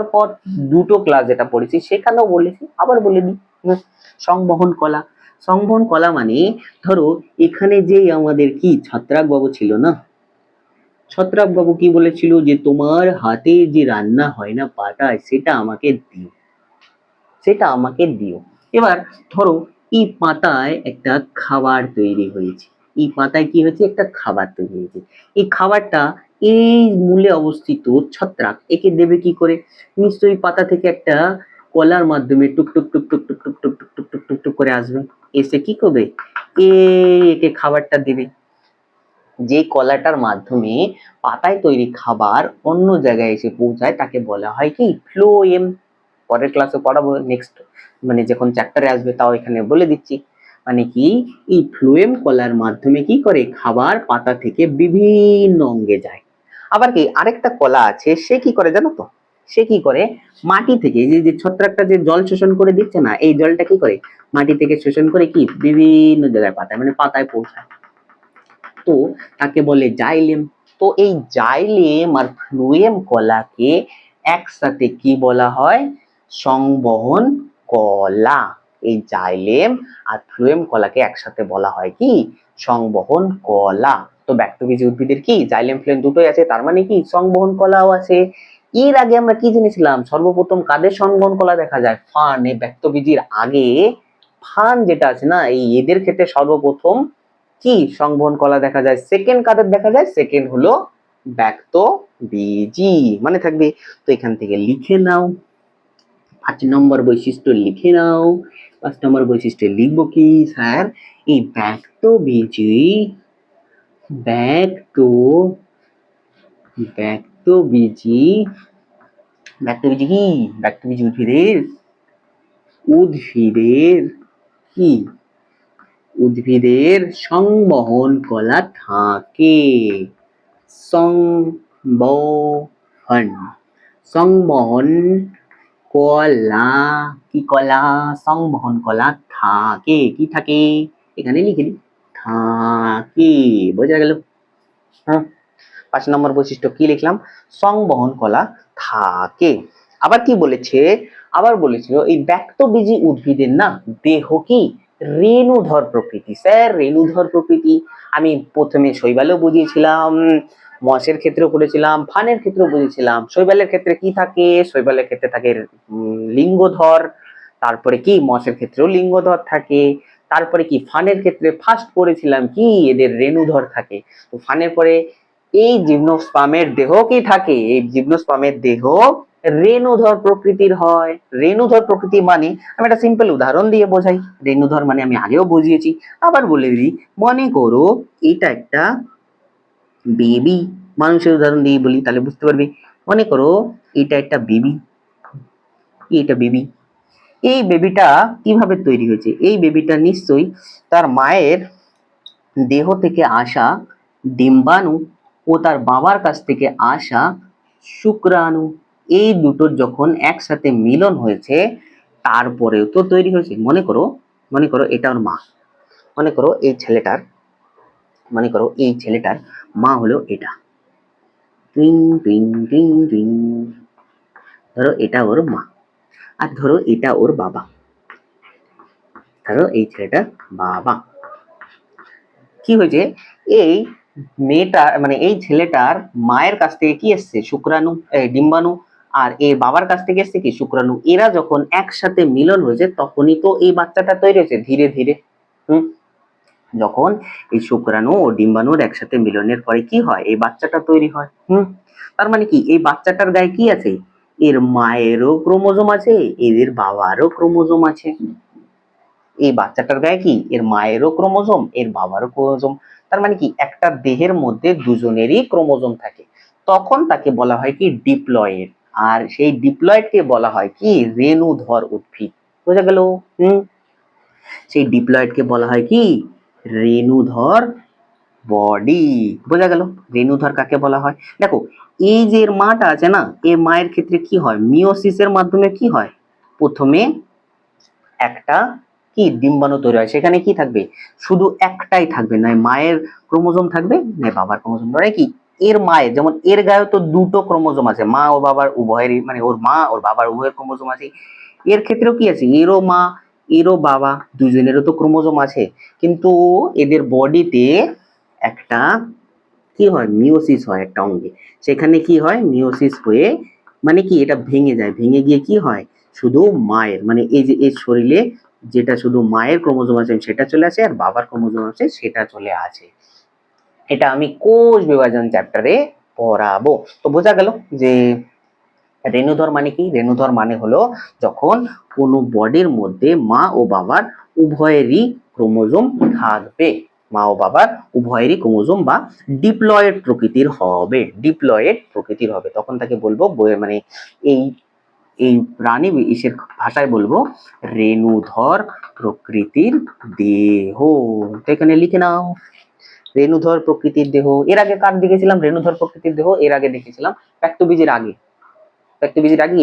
দুটো ক্লাস যেটা পড়েছি সেখানেও বলেছি, আবার বলে দিই। সংবহন কলা মানে, ধরো এখানে যে আমাদের কি ছত্রাক বাবু ছিল না, ছত্রাক বাবু কি বলেছিল যে তোমার হাতে যে রান্না হয় না পাতায়, সেটা আমাকে দিও। এবার ধরো এই পাতায় একটা খাবার তৈরি হয়েছে, এই পাতায় কি হয়েছে, একটা খাবার তৈরি হয়েছে। এই খাবারটা এই মূলে অবস্থিত ছত্রাক একে দেবে কি করে, নিশ্চয়ই পাতা থেকে একটা কলার মাধ্যমে টুক টুক টুক টুক টুক টুক টুক টুক টুক টুক টুক টুক করে আসবে, এসে কি করবে, একে খাবারটা দেবে। যে কলাটার মাধ্যমে পাতায় তৈরি খাবার অন্য জায়গায় এসে পৌঁছায় তাকে বলা হয় কি, ফ্লোয়েম। পরের ক্লাসে পড়াবো, নেক্সট মানে যখন চ্যাপ্টারে আসবে তাও এখানে বলে দিচ্ছি। মানে কি, এই ফ্লোয়েম কলার মাধ্যমে কি করে, খাবার পাতা থেকে বিভিন্ন অঙ্গে যায়। আবার কি আরেকটা কলা আছে, সে কি করে জানো তো, সে কি করে মাটি থেকে যে ছত্রাকটা যে জল শোষণ করে দিচ্ছে না, এই জলটা কি করে মাটি থেকে শোষণ করে কি বিভিন্ন জায়গায় পাতায় মানে পাতায় পৌঁছায়। তো তাকে বলে জাইলেম। তো এই জাইলেম আর ফ্লোয়েম কলাকে একসাথে কি বলা হয়, সংবহন কলা। এই জাইলেম আর ফ্লোয়েম কলাকে একসাথে বলা হয় কি, সংবহন কলা। তো ব্যক্তবীজী উদ্ভিদের কি জাইলেম ফ্লোয়েম দুটোই আছে, তার মানে কি সংবহন কলাও আছে। এর আগে আমরা কি জেনেছিলাম, সর্বপ্রথম কাদের সংবহন কলা দেখা যায়, ফান। এই ব্যক্তবীজীর আগে ফান যেটা আছে না, এই এদের ক্ষেত্রে সর্বপ্রথম কি সংবহন কলা দেখা যায়। সেকেন্ড কাদের দেখা যায়, সেকেন্ড হলো ব্যক্তবীজী, মানে থাকবে। তো এখান থেকে লিখে নাও, 5 নম্বর বৈশিষ্ট্য লিখে নাও। 5 নম্বর বৈশিষ্ট্যে লিখবো কি, স্যার এই ব্যক্তবীজী ব্যক্তবীজী কি, ব্যক্তবীজী উদ্ভিদের সংবহন কলা থাকে। সংবহন কলা কি, কলা সংবহন কলা থাকে, কি থাকে এখানে লিখে দিই, থাকে। বোঝা গেল? হ্যাঁ, 5 নম্বর বৈশিষ্ট্য কি লিখলাম, সংবহন কলা থাকে। আবার কি বলেছে, আবার বলেছিল এই ব্যক্তবীজী উদ্ভিদের না দেহ কি রেণুধর প্রকৃতি। স্যার রেণুধর প্রকৃতি আমি প্রথমে শৈবালেও বুঝিয়েছিলাম, মসের ক্ষেত্রেও পড়েছিলাম, ফানের ক্ষেত্রেও বুঝিয়েছিলাম। শৈবালের ক্ষেত্রে কি থাকে, শৈবালের ক্ষেত্রে থাকে লিঙ্গধর, তারপরে কি মসের ক্ষেত্রেও লিঙ্গধর থাকে, তারপরে কি ফানের ক্ষেত্রে ফার্স্ট পড়েছিলাম কি এদের রেণুধর থাকে। তো ফানের পরে এই জিমনোস্পার্মের দেহ কি থাকে, এই জিমনোস্পার্মের দেহ রেণুধর প্রকৃতির হয়। রেণুধর প্রকৃতি মানে, আমি একটা সিম্পল উদাহরণ দিয়ে বোঝাই। রেণুধর মানে আমি আগেও বুঝিয়েছি, আবার বলে দিই। মনে করো এটা একটা বেবি, মানুষের উদাহরণ দিয়ে বলি তাহলে বুঝতে পারবে। মনে করো এটা একটা বেবি, এটা বেবি। এই বেবিটা কিভাবে তৈরি হয়েছে? এই বেবিটা নিশ্চয়ই তার মায়ের দেহ থেকে আসা ডিম্বাণু ও তার বাবার কাছ থেকে আসা শুক্রাণু, এই দুটোর যখন একসাথে মিলন হয়েছে তারপরেও তো তৈরি হয়েছে। মনে করো এটা ওর মা। মনে করো এই ছেলেটার মা হলো এটা। টুইং টুইং টুইং টুইং। ধরো এটা ওর মা, আর ধরো এটা ওর বাবা। ধরো এই ছেলেটার বাবা। কি হয়েছে? এই মেয়েটা মানে এই ছেলেটার মায়ের কাছ থেকে কি এসছে? শুক্রাণু, ডিম্বাণু। আর এর বাবার কাছ থেকে এসছে কি? শুক্রাণু। এরা যখন একসাথে মিলন হয়েছে তখনই তো এই বাচ্চাটা তৈরি হয়েছে ধীরে ধীরে। যখন এই শুক্রাণু ও ডিম্বাণুর একসাথে মিলনের পরে কি হয়? এই বাচ্চাটা তৈরি হয়। তার মানে কি এই বাচ্চাটার গায়ে কি আছে? এর মায়েরও ক্রোমোজোম আছে, এদের বাবারও ক্রোমোজোম আছে। এই বাচ্চাটার গায়ে কি? এর মায়েরও ক্রোমোজোম, এর বাবারও ক্রোমোজোম। তার মানে কি একটা দেহের মধ্যে দুজনেরই ক্রোমোজোম থাকে, তখন তাকে বলা হয় কি? ডিপ্লয়েড। আর সেই ডিপ্লয়েডকে বলা হয় কি? রেণুধর উদ্ভিদ। বোঝা গেল? সেই ডিপ্লয়েডকে বলা হয় কি? রেণুধর বডি। বোঝা গেল? রেণুধর কাকে বলা হয়? দেখো এই যে এর মাটা আছে না, এই মায়ের ক্ষেত্রে কি হয়? মিওসিসের মাধ্যমে কি হয়? প্রথমে একটা কি ডিম্বাণু তৈরি হয়, সেখানে কি থাকবে? শুধু একটাই থাকবে, নয় মায়ের ক্রোমোজোম থাকবে নয় বাবার ক্রোমোজোম। মানে কি এর মায়ের, যেমন এর গায়ে তো দুটো ক্রোমোজোম আছে, মা ও বাবার উভয়েরই, মানে ওর মা ওর বাবার উভয়ের ক্রোমোজোম আছে। এর ক্ষেত্রেও কি আছে? এরও মা এরও বাবা দুজনেরও তো ক্রোমোজোম আছে, কিন্তু এদের বডিতে একটা কি হয়? মিওসিস হয় একটা অঙ্গে। সেখানে কি হয়? মিওসিস হয়ে মানে কি এটা ভেঙে যায়, ভেঙে গিয়ে কি হয়? শুধু মায়ের মানে এই যে এর শরীরে যেটা শুধু মায়ের ক্রোমোজোম আছে সেটা চলে আসে, আর বাবার ক্রোমোজোম আছে সেটা চলে আসে। এটা আমি কোষ বিভাজন চ্যাপ্টারে পড়াবো। তো বোঝা গেল যে রেণুধর মানে কি? রেণুধর মানে হলো যখন কোনো বডির মধ্যে মা ও বাবার উভয়েরই ক্রোমোজোম থাকবে। মা ও বাবার উভয়েরই ক্রোমোজোম বা ডিপ্লয়েড প্রকৃতির হবে, ডিপ্লয়েড প্রকৃতির হবে, তখন তাকে বলবো মানে এই এই প্রাণী ইসের ভাষায় বলবো রেণুধর প্রকৃতির দেহ। তো এখানে লিখে নাও রেণুধর প্রকৃতির দেহ। এর আগে কার দেখেছিলাম রেণুধর প্রকৃতির দেহ? এর আগে দেখেছিলাম প্যাক্টোবীজের আগে। প্যাক্টোবীজের আগে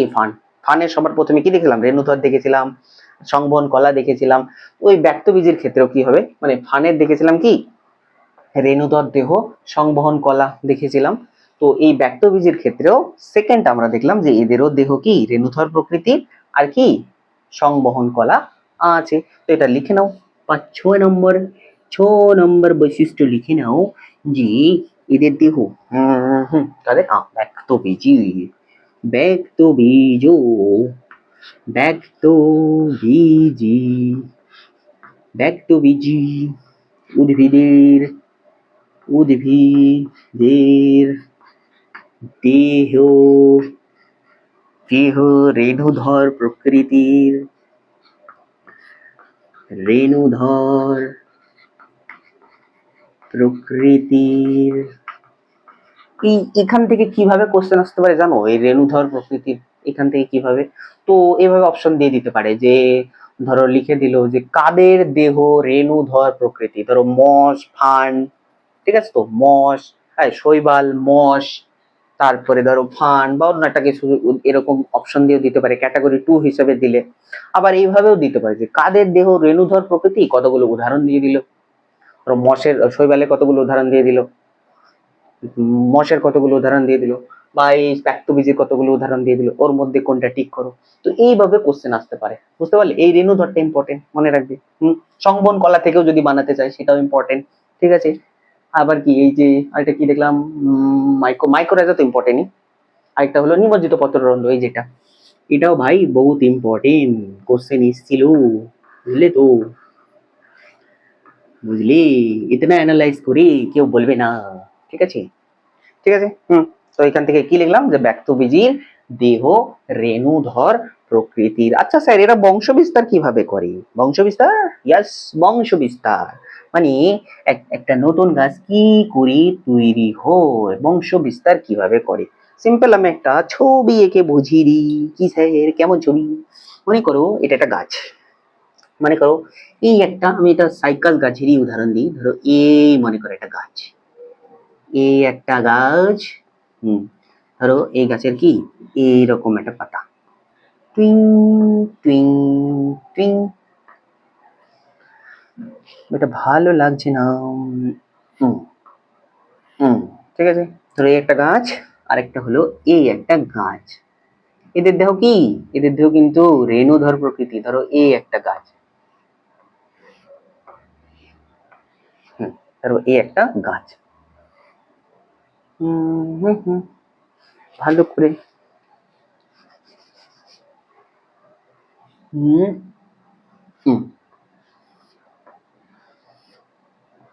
ফানের সবার প্রথমে কি দেখলাম? রেণুধর দেখেছিলাম, সংবহন কলা দেখেছিলাম। ওই ব্যক্তবীজের ক্ষেত্রেও কি হবে? মানে ফানের দেখেছিলাম কি? রেণুধর দেহ, সংবহন কলা দেখেছিলাম। তো এই ব্যক্তবীজের ক্ষেত্রেও সেকেন্ড আমরা দেখলাম যে এদেরও দেহ কি? রেণুধর প্রকৃতির, আর কি? সংবহন কলা আছে। তো এটা লিখে নাও 6 নম্বর, 6 নম্বর বৈশিষ্ট্য লিখে নাও যে এদের দেহ তাদের ব্যক্তবীজি, ব্যক্তবীজ, ব্যক্তবীজি, ব্যক্তবীজি উদ্ভিদের উদ্ভিদের দেহ, দেহ রেণুধর প্রকৃতির, রেণুধর প্রকৃতির। এই এখান থেকে কিভাবে কোশ্চেন আসতে পারে জানো? এই রেণুধর প্রকৃতির এখান থেকে কিভাবে? তো এভাবে অপশন দিয়ে দিতে পারে যে ধরো লিখে দিল যে কাদের দেহ রেণুধর প্রকৃতি, ধরো মস, ফান, ঠিক আছে? তো মস, হ্যাঁ শৈবাল, মস, তারপরে ধরো ফান বা অন্য একটা কিছু, এরকম অপশন দিয়েও দিতে পারে ক্যাটাগরি 2 হিসেবে দিলে। আবার এইভাবেও দিতে পারে যে কাদের দেহ রেণুধর প্রকৃতি, কতগুলো উদাহরণ দিয়ে দিল। ধরো মসের, শৈবালের কতগুলো উদাহরণ দিয়ে দিল, মশের কতগুলো উদাহরণ দিয়ে দিল, বা এই ব্যক্তবীজের কতগুলো উদাহরণ দিয়ে দিল, ওর মধ্যে কোনটা ঠিক করো। তো এইভাবে কোশ্চেন আসতে পারে, বুঝতে পারলে? এই রেণুধরটা ইম্পর্টেন্ট, মনে রাখবে। সংবহন কলা থেকেও যদি বানাতে চাই সেটাও ইম্পর্টেন্ট, ঠিক আছে? আবার কি এই যে আরেকটা কি দেখলাম, মাইক্রোরাইজা তো ইম্পর্টেন্টই। আরেকটা হলো নিমজ্জিত পত্ররন্ধ্র, এই যেটা, এটাও ভাই বহুত ইম্পর্টেন্ট, কোশ্চেন এসেছিল, বুঝলে তো? বুঝলি? ইতনা অ্যানালাইজ করে কেউ বলবে না, ঠিক আছে? ঠিক আছে। তো এখান থেকে কি লিখলাম যে ব্যক্তবীজীর দেহ রেণুধর প্রকৃতির। আচ্ছা স্যার, এরা বংশবিস্তার কিভাবে করে? বংশবিস্তার, ইয়াস, বংশবিস্তার মানে একটা নতুন গাছ কি করে তৈরি হয়, বংশবিস্তার কিভাবে করে। সিম্পল আমি একটা ছবি এঁকে বুঝিয়ে দিই। কি স্যার, কেমন ছবি? মনে করো এটা একটা গাছ, মনে করো এই একটা, আমি এটা সাইকাস গাছেরই উদাহরণ দিই। ধরো এই মনে করো একটা গাছ, এই একটা গাছ, ধরো এই গাছের কি এইরকম একটা পাতা, টুইং টুইং টুইং। এটা ভালো লাগছে না। হুম হুম ঠিক আছে, ধরো এই একটা গাছ, আর একটা হলো এই একটা গাছ। এদের দেহ কি, এদের দেহ কিন্তু রেণুধর প্রকৃতি। ধরো এই একটা গাছ, ধরো এই একটা গাছ। ভালো করে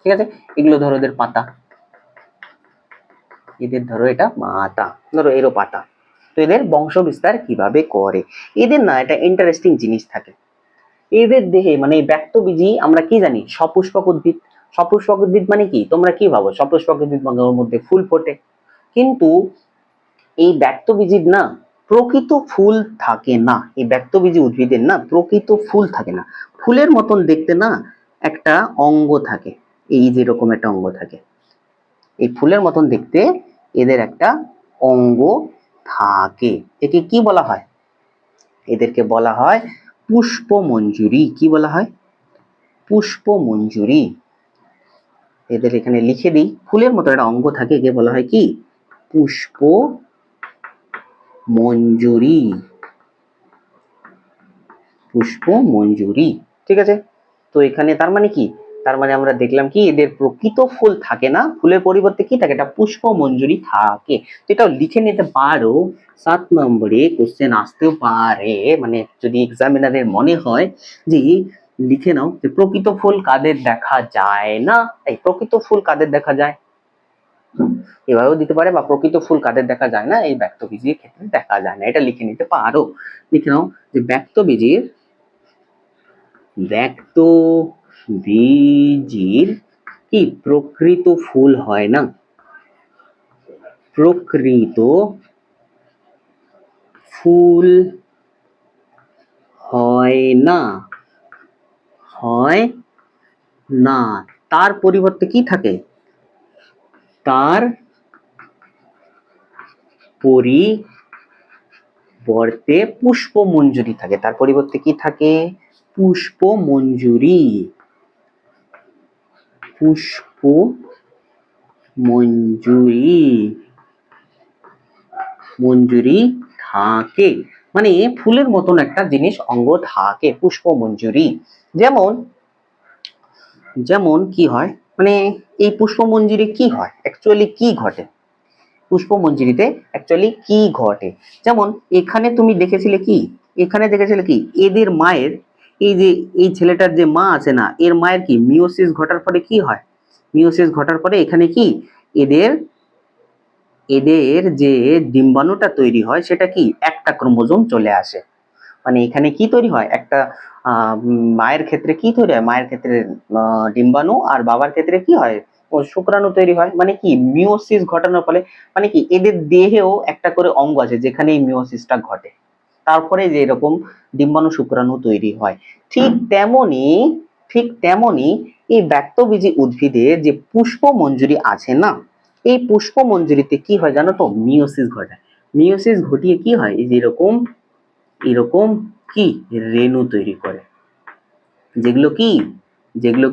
ঠিক আছে, এগুলো ধরো এদের পাতা, এদের ধরো এটা মাথা, ধরো এরও পাতা। তো এদের বংশ বিস্তার কিভাবে করে? এদের না একটা ইন্টারেস্টিং জিনিস থাকে এদের দেহে, মানে ব্যক্তবীজী আমরা কি জানি, সপুষ্পক উদ্ভিদ। সপুষ্পক উদ্ভিদ মানে কি, তোমরা কি ভাবো সপুষ্পক উদ্ভিদ মানে ওর মধ্যে ফুল ফোটে, কিন্তু এই ব্যক্তবীজীর না প্রকৃত ফুল থাকে না। এই ব্যক্তবীজী উদ্ভিদের না প্রকৃত ফুল থাকে না, ফুলের মতন দেখতে না একটা অঙ্গ থাকে, এই যেরকম একটা অঙ্গ থাকে, এই ফুলের মতন দেখতে এদের একটা অঙ্গ থাকে। একে কি বলা হয়? এদেরকে বলা হয় পুষ্পমঞ্জুরি। কি বলা হয়? পুষ্পমঞ্জুরি। এদের এখানে লিখে দিই, ফুলের মতো একটা অঙ্গ থাকে, একে বলা হয় কি পুষ্পমঞ্জুরি। পুষ্পমঞ্জুরি, ঠিক আছে। তো এখানে তার মানে কি, তার মানে আমরা দেখলাম কি এদের প্রকৃত ফুল থাকে না, ফুলের পরিবর্তে কি থাকে, এটা পুষ্পমঞ্জুরি থাকে। এটাও লিখে নিতে পারো, 7 নম্বরে কোশ্চেন আসতেও পারে, মানে যদি এক্সামিনারের মনে হয় যে লিখে নাও যে প্রকৃত ফুল কাদের দেখা যায় না, এই প্রকৃত ফুল কাদের দেখা যায় এভাবেও দিতে পারে, বা প্রকৃত ফুল কাদের দেখা যায় না, এই ব্যক্তবীজীর ক্ষেত্রে দেখা যায় না, এটা লিখে নিতে পারো। লিখে নাও যে ব্যক্তবীজীর কি প্রকৃত ফুল হয় না, প্রকৃত ফুল হয় না, হয় না। তার পরিবর্তে কি থাকে, তার পরিবর্তে পুষ্পমঞ্জুরি থাকে। তার পরিবর্তে কি থাকে? পুষ্পমঞ্জুরি। পুষ্পমঞ্জুরি মঞ্জুরি থাকে, মানে ফুলের মতন একটা জিনিস অঙ্গ থাকে, পুষ্পমঞ্জুরি। যেমন যেমন কি হয়, মানে এই পুষ্পমঞ্জুরি কি হয়, অ্যাকচুয়ালি কি ঘটে পুষ্পমঞ্জুরিতে, অ্যাকচুয়ালি কি ঘটে? যেমন এখানে তুমি দেখেছিলে কি, এখানে দেখেছিলে কি এদের মায়ের, এই যে এই ছেলেটার যে মা আছে না, এর মায়ের কি মিওসিস ঘটার পরে কি হয়, মিওসিস ঘটার পরে এখানে কি এদের এদের যে ডিম্বাণুটা তৈরি হয় সেটা কি একটা ক্রোমোজোম চলে আসে, মানে এখানে কি তৈরি হয় একটা মায়ের ক্ষেত্রে কি তৈরি হয়, মায়ের ক্ষেত্রে ডিম্বাণু, আর বাবার ক্ষেত্রে কি হয় ও শুক্রাণু তৈরি হয়, মানে কি মিওসিস ঘটানোর ফলে, মানে কি এদের দেহেও একটা করে অঙ্গ আছে যেখানে এই মিওসিসটা ঘটে, তারপরে যে এরকম ডিম্বাণু শুক্রাণু তৈরি হয়। ঠিক তেমনি এই ব্যক্তবীজী উদ্ভিদের যে পুষ্পমঞ্জুরি আছে না, এই পুষ্পমঞ্জুরিতে কি হয় জানো তো, মিওসিস ঘটায়। মিওসিস ঘটিয়ে কি হয়, এই যে এরকম এরকম কি রেণু তৈরি করে, যেগুলো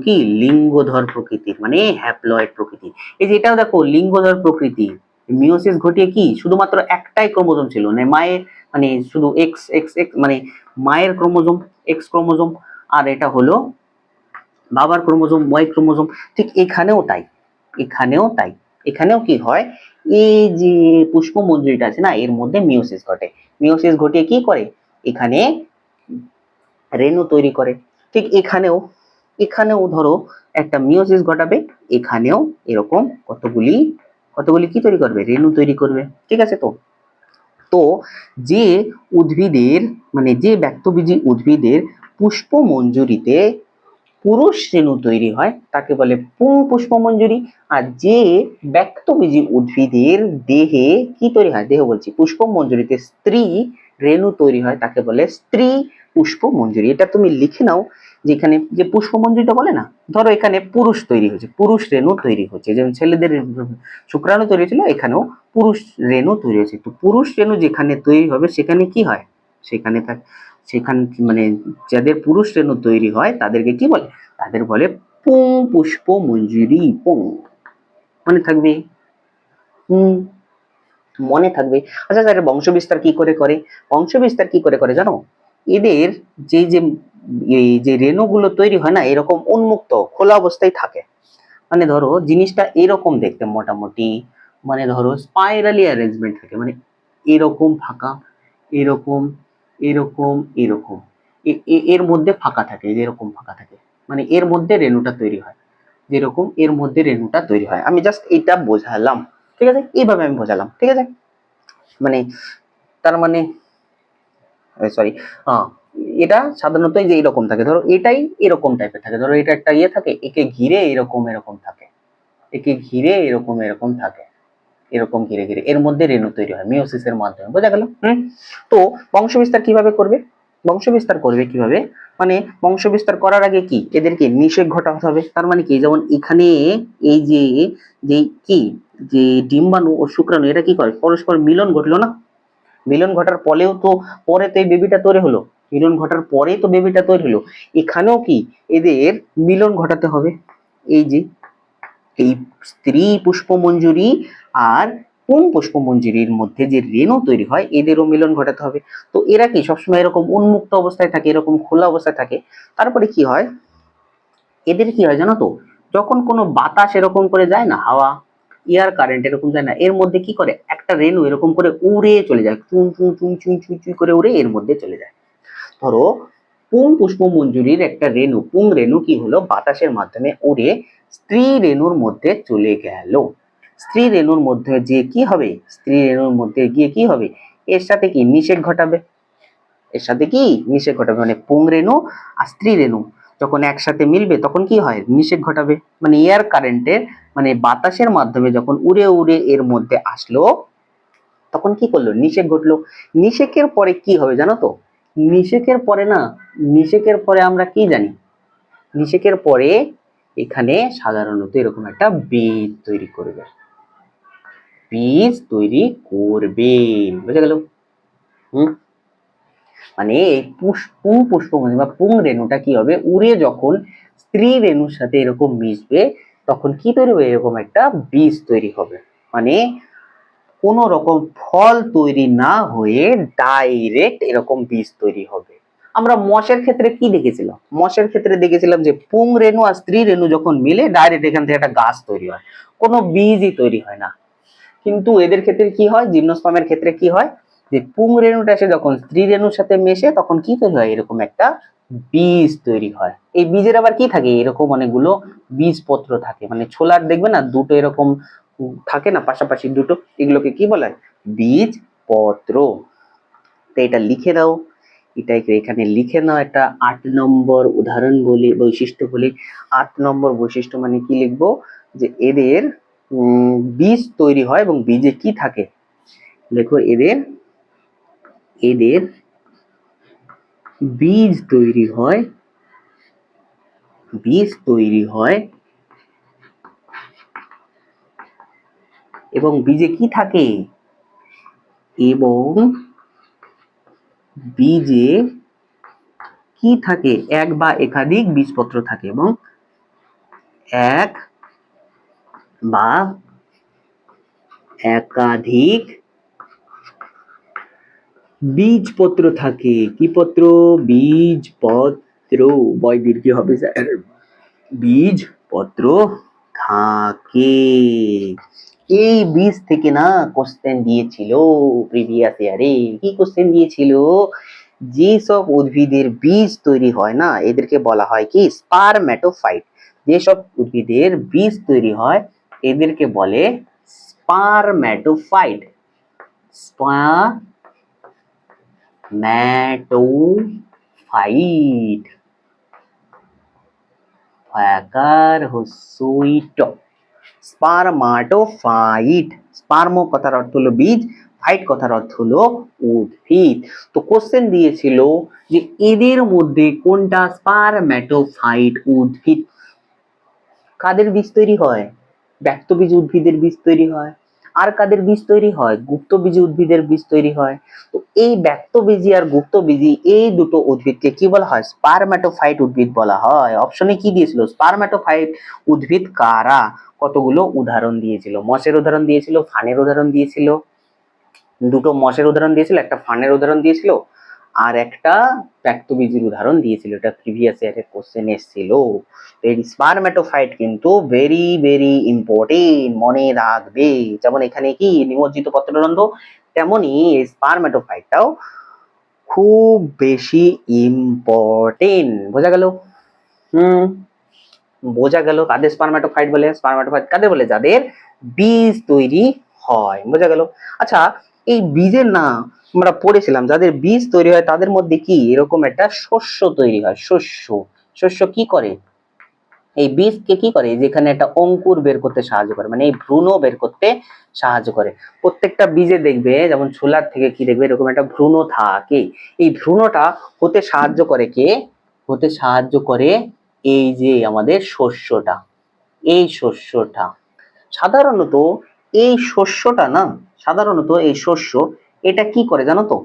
কি লিঙ্গধর প্রকৃতির, মানে হ্যাপ্লয়েড প্রকৃতির। এই যে এটাও দেখো লিঙ্গধর প্রকৃতি, মিওসিস ঘটিয়ে কি শুধুমাত্র একটাই ক্রোমোজোম ছিল, মানে মায়ের, মানে শুধু এক্স এক্স এক্স, মানে মায়ের ক্রোমোজোম এক্স ক্রোমোজোম, আর এটা হলো বাবার ক্রোমোজোম ওয়াই ক্রোমোজোম। ঠিক এখানেও তাই এখানেও কি হয়, এই যে পুষ্পমঞ্জুরিটা আছে না, এর মধ্যে মিওসিস ঘটে, মিওসিস ঘটিয়ে কি করে এখানে রেণু তৈরি করে। ঠিক এখানেও ধরো একটা মিওসিস ঘটাবে, এখানেও এরকম কতগুলি কি তৈরি করবে, রেণু তৈরি করবে, ঠিক আছে। তো তো যে উদ্ভিদের মানে যে ব্যক্তবীজী উদ্ভিদের পুষ্পমঞ্জুরিতে পুরুষ রেণু তৈরি হয় তাকে বলে পুং পুষ্পমঞ্জুরি। আর যে ব্যক্তবীজী উদ্ভিদের দেহে কি তৈরি হয়, দেহ বলছি পুষ্পমঞ্জুরিতে স্ত্রী রেণু তৈরি হয় তাকে বলে স্ত্রী পুষ্পমঞ্জুরি। এটা তুমি লিখে নাও, যেখানে যে পুষ্পমঞ্জুরিটা বলে না, ধরো এখানে পুরুষ তৈরি হচ্ছে, পুরুষ রেণু তৈরি হচ্ছে, যেমন ছেলেদের শুক্রাণু তৈরি হয়েছিল, এখানেও পুরুষ রেণু তৈরি হচ্ছে। তো পুরুষ রেণু যেখানে তৈরি হবে সেখানে কি হয়, সেখানে সেখানে মানে যাদের পুরুষ রেণু তৈরি হয় তাদেরকে কি বলে, তাদের বলে পুং পুষ্পমঞ্জুরি। পুং মনে থাকবে, মনে থাকবে। আচ্ছা স্যার বংশবিস্তার কি করে করে, বংশবিস্তার কি করে করে জানো, এদের যে যে এই যে রেণুগুলো তৈরি হয় না এরকম উন্মুক্ত খোলা অবস্থায় থাকে। মানে ধরো জিনিসটা এরকম দেখতে মোটামুটি, মানে ধরো স্পাইরালি অ্যারেঞ্জমেন্ট থাকে, মানে এরকম ফাঁকা, এরকম এরকম এরকম, এর মধ্যে ফাঁকা থাকে, যেরকম ফাঁকা থাকে, মানে এর মধ্যে রেণুটা তৈরি হয়, যেরকম এর মধ্যে রেণুটা তৈরি হয়। আমি জাস্ট এটা বোঝালাম, ঠিক আছে, এইভাবে আমি বোঝালাম, ঠিক আছে। মানে তার মানে সরি, হ্যাঁ, এটা সাধারণত এই যে এরকম থাকে, ধরো এটাই এরকম টাইপের থাকে, ধরো এটা একটা ইয়ে থাকে, একে ঘিরে এরকম এরকম থাকে, একে ঘিরে এরকম এরকম থাকে, এরকম ঘিরে ঘিরে এর মধ্যে রেণু তৈরি হয় মিওসিসের মাধ্যমে, বোঝা গেল? তো বংশবিস্তার কিভাবে করবে, বংশবিস্তার করবে কিভাবে, মানে বংশবিস্তার করার আগে কি এদেরকে নিষেক ঘটাতে হবে। তার মানে কি, যেমন এখানে এই যে যে কি যে ডিম্বাণু ও শুক্রাণু এটা কি করে পরস্পর মিলন ঘটলো না, মিলন ঘটার পরেও তো পরে তো এই বেবিটা তৈরি হলো, মিলন ঘটার পরে তো বেবিটা তৈরি হলো, এখানেও কি এদের মিলন ঘটাতে হবে। এই যে এই স্ত্রী পুষ্পমঞ্জুরি আর পুং পুষ্পমঞ্জুরির মধ্যে যে রেণু তৈরি হয় এদেরও মিলন ঘটাতে হবে। তো এরা কি সবসময় এরকম উন্মুক্ত অবস্থায় থাকে, এরকম খোলা অবস্থায় থাকে। তারপরে কি হয়, এদের কি হয় জানো তো, যখন কোনো বাতাস এরকম করে যায় না, হাওয়া এয়ার কারেন্ট এরকম যায় না, এর মধ্যে কি করে একটা রেণু এরকম করে উড়ে চলে যায়, চুং চুং চুং চুং চুং চুং করে উড়ে এর মধ্যে চলে যায়। ধরো পুং পুষ্পমঞ্জুরির একটা রেণু, পুং রেণু কি হলো বাতাসের মাধ্যমে উড়ে স্ত্রী রেণুর মধ্যে চলে গেল। স্ত্রী রেণুর মধ্যে যে কি হবে, স্ত্রী রেণুর মধ্যে গিয়ে কি হবে, এর সাথে কি নিষেক ঘটাবে, এর সাথে কি নিষেক ঘটাবে, মানে পুং রেণু আর স্ত্রী রেণু যখন একসাথে মিলবে তখন কি হয় নিষেক ঘটাবে, মানে এয়ার কারেন্টের মানে বাতাসের মাধ্যমে যখন উড়ে উড়ে এর মধ্যে আসলো তখন কি করলো নিষেক ঘটলো। নিষেকের পরে কি হবে জানো তো, নিষেকের পরে না, নিষেকের পরে আমরা কি জানি, নিষেকের পরে এখানে সাধারণত এরকম একটা বীজ তৈরি করবে, বীজ তৈরি করবে, বুঝা গেল? মানে এই পুং পুষ্পমঞ্জুরি বা পুং রেণুটা কি হবে, উড়ে যখন স্ত্রী রেণুর সাথে এরকম মিশবে তখন কি তৈরি হবে, এরকম একটা বীজ তৈরি হবে। মানে কোন রকম ফল তৈরি না হয়ে ডাইরেক্ট এরকম বীজ তৈরি হবে। আমরা মশের ক্ষেত্রে কি দেখেছিলাম, মশের ক্ষেত্রে দেখেছিলাম যে পুং রেণু আর স্ত্রী রেণু যখন মিলে ডাইরেক্ট এখান থেকে একটা গাছ তৈরি হয়, কোনো বীজই তৈরি হয় না। কিন্তু এদের ক্ষেত্রে কি হয়, জিমনোস্পার্মের ক্ষেত্রে কি হয়, যে পুং রেণুটা এসে যখন স্ত্রী রেণুর সাথে মেশে তখন কি তৈরি হয়, এরকম একটা বীজ তৈরি হয়। এই বীজের আবার কি থাকে, এরকম অনেকগুলো বীজপত্র থাকে, মানে ছোলার দেখবে না দুটো এরকম থাকে না পাশাপাশি দুটো, এগুলোকে কি বলে বীজ পত্র। তো এটা লিখে দাও, এটাকে এখানে লিখে নাও, একটা 8 নম্বর উদাহরণ বলি, বৈশিষ্ট্য বলি। 8 নম্বর বৈশিষ্ট্য মানে কি লিখবো, যে এদের বীজ তৈরি হয় এবং বীজে কি থাকে, লেখো এদের এদের বীজ তৈরি হয়, বীজ তৈরি হয় এবং বীজে কি থাকে, এবং বীজে কি থাকে, এক বা একাধিক বীজপত্র থাকে, এবং এক বা একাধিক বীজপত্র থাকে। কি পত্র, বীজপত্র, বয় দীর্ঘ হবে স্যার, বীজপত্র থাকে। এই বীজ থেকে না কোশ্চেন দিয়েছিল প্রিভিয়াস ইয়ারে, কি কোশ্চেন দিয়েছিল, যেসব উদ্ভিদের বীজ তৈরি হয় না এদেরকে বলা হয় কি স্পারম্যাটোফাইট, যেসব উদ্ভিদের বীজ তৈরি হয় এদেরকে বলে স্পারম্যাটোফাইট, স্পারম্যাটোফাইট, ফয়াকার হসুইট, স্পারমাটোফাইট। স্পার্ম কথার অর্থ হলো বীজ, ফাইট কথার অর্থ হলো উদ্ভিদ। তো কোশ্চেন দিয়েছিল যে এদের মধ্যে কোনটা স্পারম্যাটোফাইট উদ্ভিদ। কাদের বীজ তৈরি হয়? ব্যক্তবীজ উদ্ভিদের বীজ তৈরি হয়। আর কাদের বীজ তৈরি হয়? গুপ্তবীজী উদ্ভিদের বীজ তৈরি হয়। তো এই ব্যক্তবীজী আর গুপ্তবীজী এই দুটো উদ্ভিদকে কি বলা হয়? স্পারম্যাটোফাইট উদ্ভিদ বলা হয়। অপশনে কি দিয়েছিল? স্পারম্যাটোফাইট উদ্ভিদ কারা? কতগুলো উদাহরণ দিয়েছিল। মসের উদাহরণ দিয়েছিল, ফানের উদাহরণ দিয়েছিল, দুটো মসের উদাহরণ দিয়েছিল, একটা ফানের উদাহরণ দিয়েছিল, আর একটা ব্যক্তবীজীর উদাহরণ দিয়েছিল। এটা প্রিভিয়াস ইয়ারের কোশ্চেন এসেছিল। এই স্পারম্যাটোফাইট কিন্তু ভেরি ভেরি ইম্পর্টেন্ট, মনে রাখবে। যেমন এখানে কি নিমজ্জিত পত্ররন্ধ্র, তেমনি স্পারম্যাটোফাইটটাও খুব বেশি ইম্পর্টেন্ট। বোঝা গেল? বোঝা গেল কাদের স্পারম্যাটোফাইট বলে? স্পারম্যাটোফাইট কাদের বলে? যাদের বীজ তৈরি হয়। বোঝা গেল? আচ্ছা, এই বীজের না আমরা পড়েছিলাম, যাদের বীজ তৈরি হয় তাদের মধ্যে কি এরকম একটা শস্য তৈরি হয়। শস্য, শস্য কি করে? এই বীজকে কি করে? যেখানে একটা অঙ্কুর বের করতে সাহায্য করে, মানে এই ভ্রূণ বের করতে সাহায্য করে। প্রত্যেকটা বীজে দেখবে, যেমন ছোলার থেকে কি দেখবে এরকম একটা ভ্রূণ থাকে। এই ভ্রূণটা হতে সাহায্য করে কে? হতে সাহায্য করে এই যে আমাদের শস্যটা। এই শস্যটা সাধারণত, এই শস্যটা না, সাধারণত এই শস্য এটা কি করে জানো তো?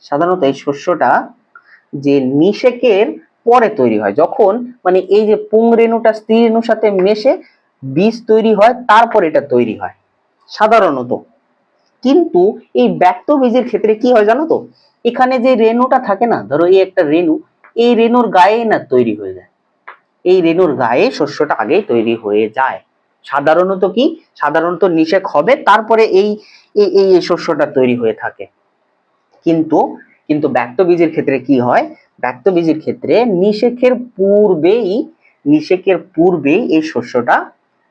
সাধারণত এই শস্যটা যে নিষেকের পরে তৈরি হয়, যখন মানে এই যে পুংরেণুটা স্ত্রী রেণুর সাথে মেশে বীজ তৈরি হয়, তারপর এটা তৈরি হয় সাধারণত। কিন্তু এই ব্যক্ত বীজের ক্ষেত্রে কি হয় জানো তো? এখানে যে রেণুটা থাকে না, ধরো এই একটা রেণু, এই রেণুর গায়ে না তৈরি হয়ে যায়। এই রেণুর গায়ে শস্যটা আগে তৈরি হয়ে যায়। সাধারণত কি? সাধারণত নিষেক হবে, তারপরে এই এই শস্যটা তৈরি হয়ে থাকে। কিন্তু কিন্তু ব্যক্ত বীজের ক্ষেত্রে কি হয়? ব্যক্ত বীজের ক্ষেত্রে নিষেকের পূর্বেই এই শস্যটা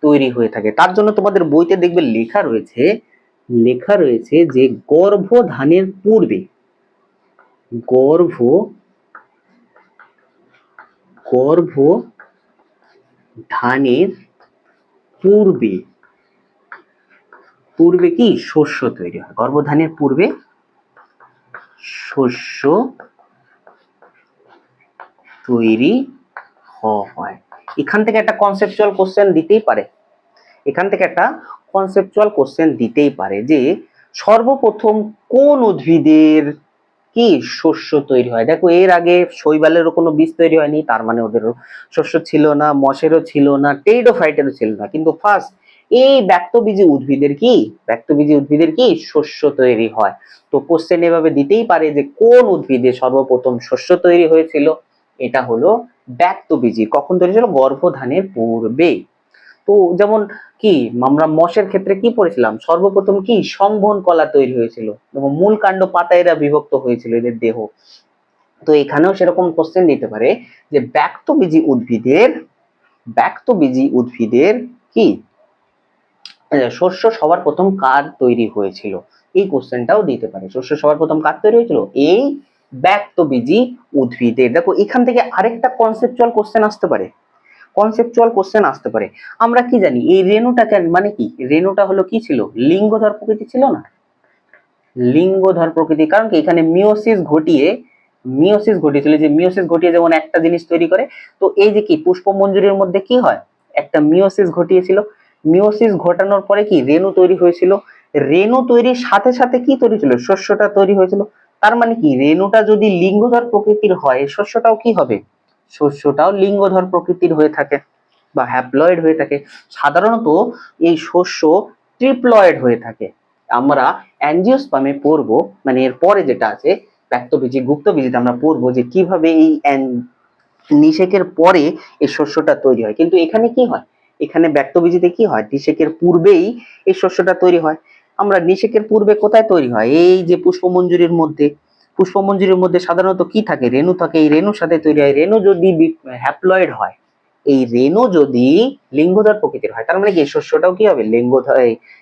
তৈরি হয়ে থাকে। তার জন্য তোমাদের বইতে দেখবে লেখা রয়েছে যে গর্ভধানের পূর্বে, গর্ভধানের পূর্বে কি শস্য তৈরি হয়। গর্ভধানের পূর্বে শস্য তৈরি হয়। এখান থেকে একটা কনসেপচুয়াল কোশ্চেন দিতেই পারে, যে সর্বপ্রথম কোন উদ্ভিদের কি শস্য তৈরি হয়। দেখো, এর আগে শৈবালেরও কোনো বীজ তৈরি হয়নি, তার মানে ওদেরও শস্য ছিল না, মশেরও ছিল না, টেরিডোফাইটেরও ছিল না। কিন্তু ফার্স্ট এই ব্যক্তবীজী উদ্ভিদের কি শস্য তৈরি হয়। তো কোশ্চেন এভাবে দিতেই পারে যে কোন উদ্ভিদে সর্বপ্রথম শস্য তৈরি হয়েছিল। এটা হলো ব্যক্তবীজী। কখন তৈরি হয়েছিল? গর্ভধানের পূর্বে। তো যেমন কি আমরা মশের ক্ষেত্রে কি পড়েছিলাম? সর্বপ্রথম কি সংবহন কলা তৈরি হয়েছিল এবং মূল কাণ্ড পাতা এরা বিভক্ত হয়েছিল, এদের দেহ। তো এখানেও সেরকম কোশ্চেন দিতে পারে যে ব্যক্তবীজী উদ্ভিদের কি শস্য সবার প্রথম কার তৈরি হয়েছিল। এই কোশ্চেনটাও দিতে পারে। শস্য সবার প্রথম কার তৈরি হয়েছিল? এই ব্যক্তবীজী উদ্ভিদের। দেখো, এখান থেকে আরেকটা কনসেপচুয়াল কোশ্চেন আসতে পারে। আমরা কি জানি এই রেণুটাকে মানে কি? রেণুটা হলো কি ছিল? লিঙ্গধর প্রকৃতি ছিল না? লিঙ্গধর প্রকৃতি। কারণ কি এখানে মিওসিস ঘটিয়েছিল, যে মিওসিস ঘটিয়ে যেমন একটা জিনিস তৈরি করে। তো এই যে কি পুষ্পমঞ্জুরির মধ্যে কি হয়? একটা মিওসিস ঘটিয়েছিল। মিওসিস ঘটানোর পরে কি রেণু তৈরি হয়েছিল। রেণু তৈরির সাথে সাথে কি তৈরি ছিল? শস্যটা তৈরি হয়েছিল। তার মানে কি রেণুটা যদি লিঙ্গধর প্রকৃতির হয়, শস্যটাও কি হবে? শস্যটাও লিঙ্গধর প্রকৃতির হয়ে থাকে বা হ্যাপ্লয়েড হয়ে থাকে। সাধারণত এই শস্য ট্রিপ্লয়েড হয়ে থাকে। আমরা অ্যাঞ্জিওস্পার্মে পড়বো, মানে এর পরে যেটা আছে ব্যক্তবীজী গুপ্তবীজীতে আমরা পড়বো যে কিভাবে এই নিষেকের পরে এই শস্যটা তৈরি হয়। কিন্তু এখানে কি হয়? এখানে ব্যক্তবীজীতে কি হয়? নিষেকের পূর্বেই এই শস্যটা তৈরি হয়। আমরা নিষেকের পূর্বে কোথায় তৈরি হয়? এই যে পুষ্পমঞ্জুরির মধ্যে সাধারণত কি থাকে? রেণু থাকে। এই রেণুর সাথে তৈরি হয়। রেণু যদি হ্যাপ্লয়েড হয়, এই রেণু যদি লিঙ্গধর প্রকৃতির হয়, তার মানে কি শস্যটাও কি হবে?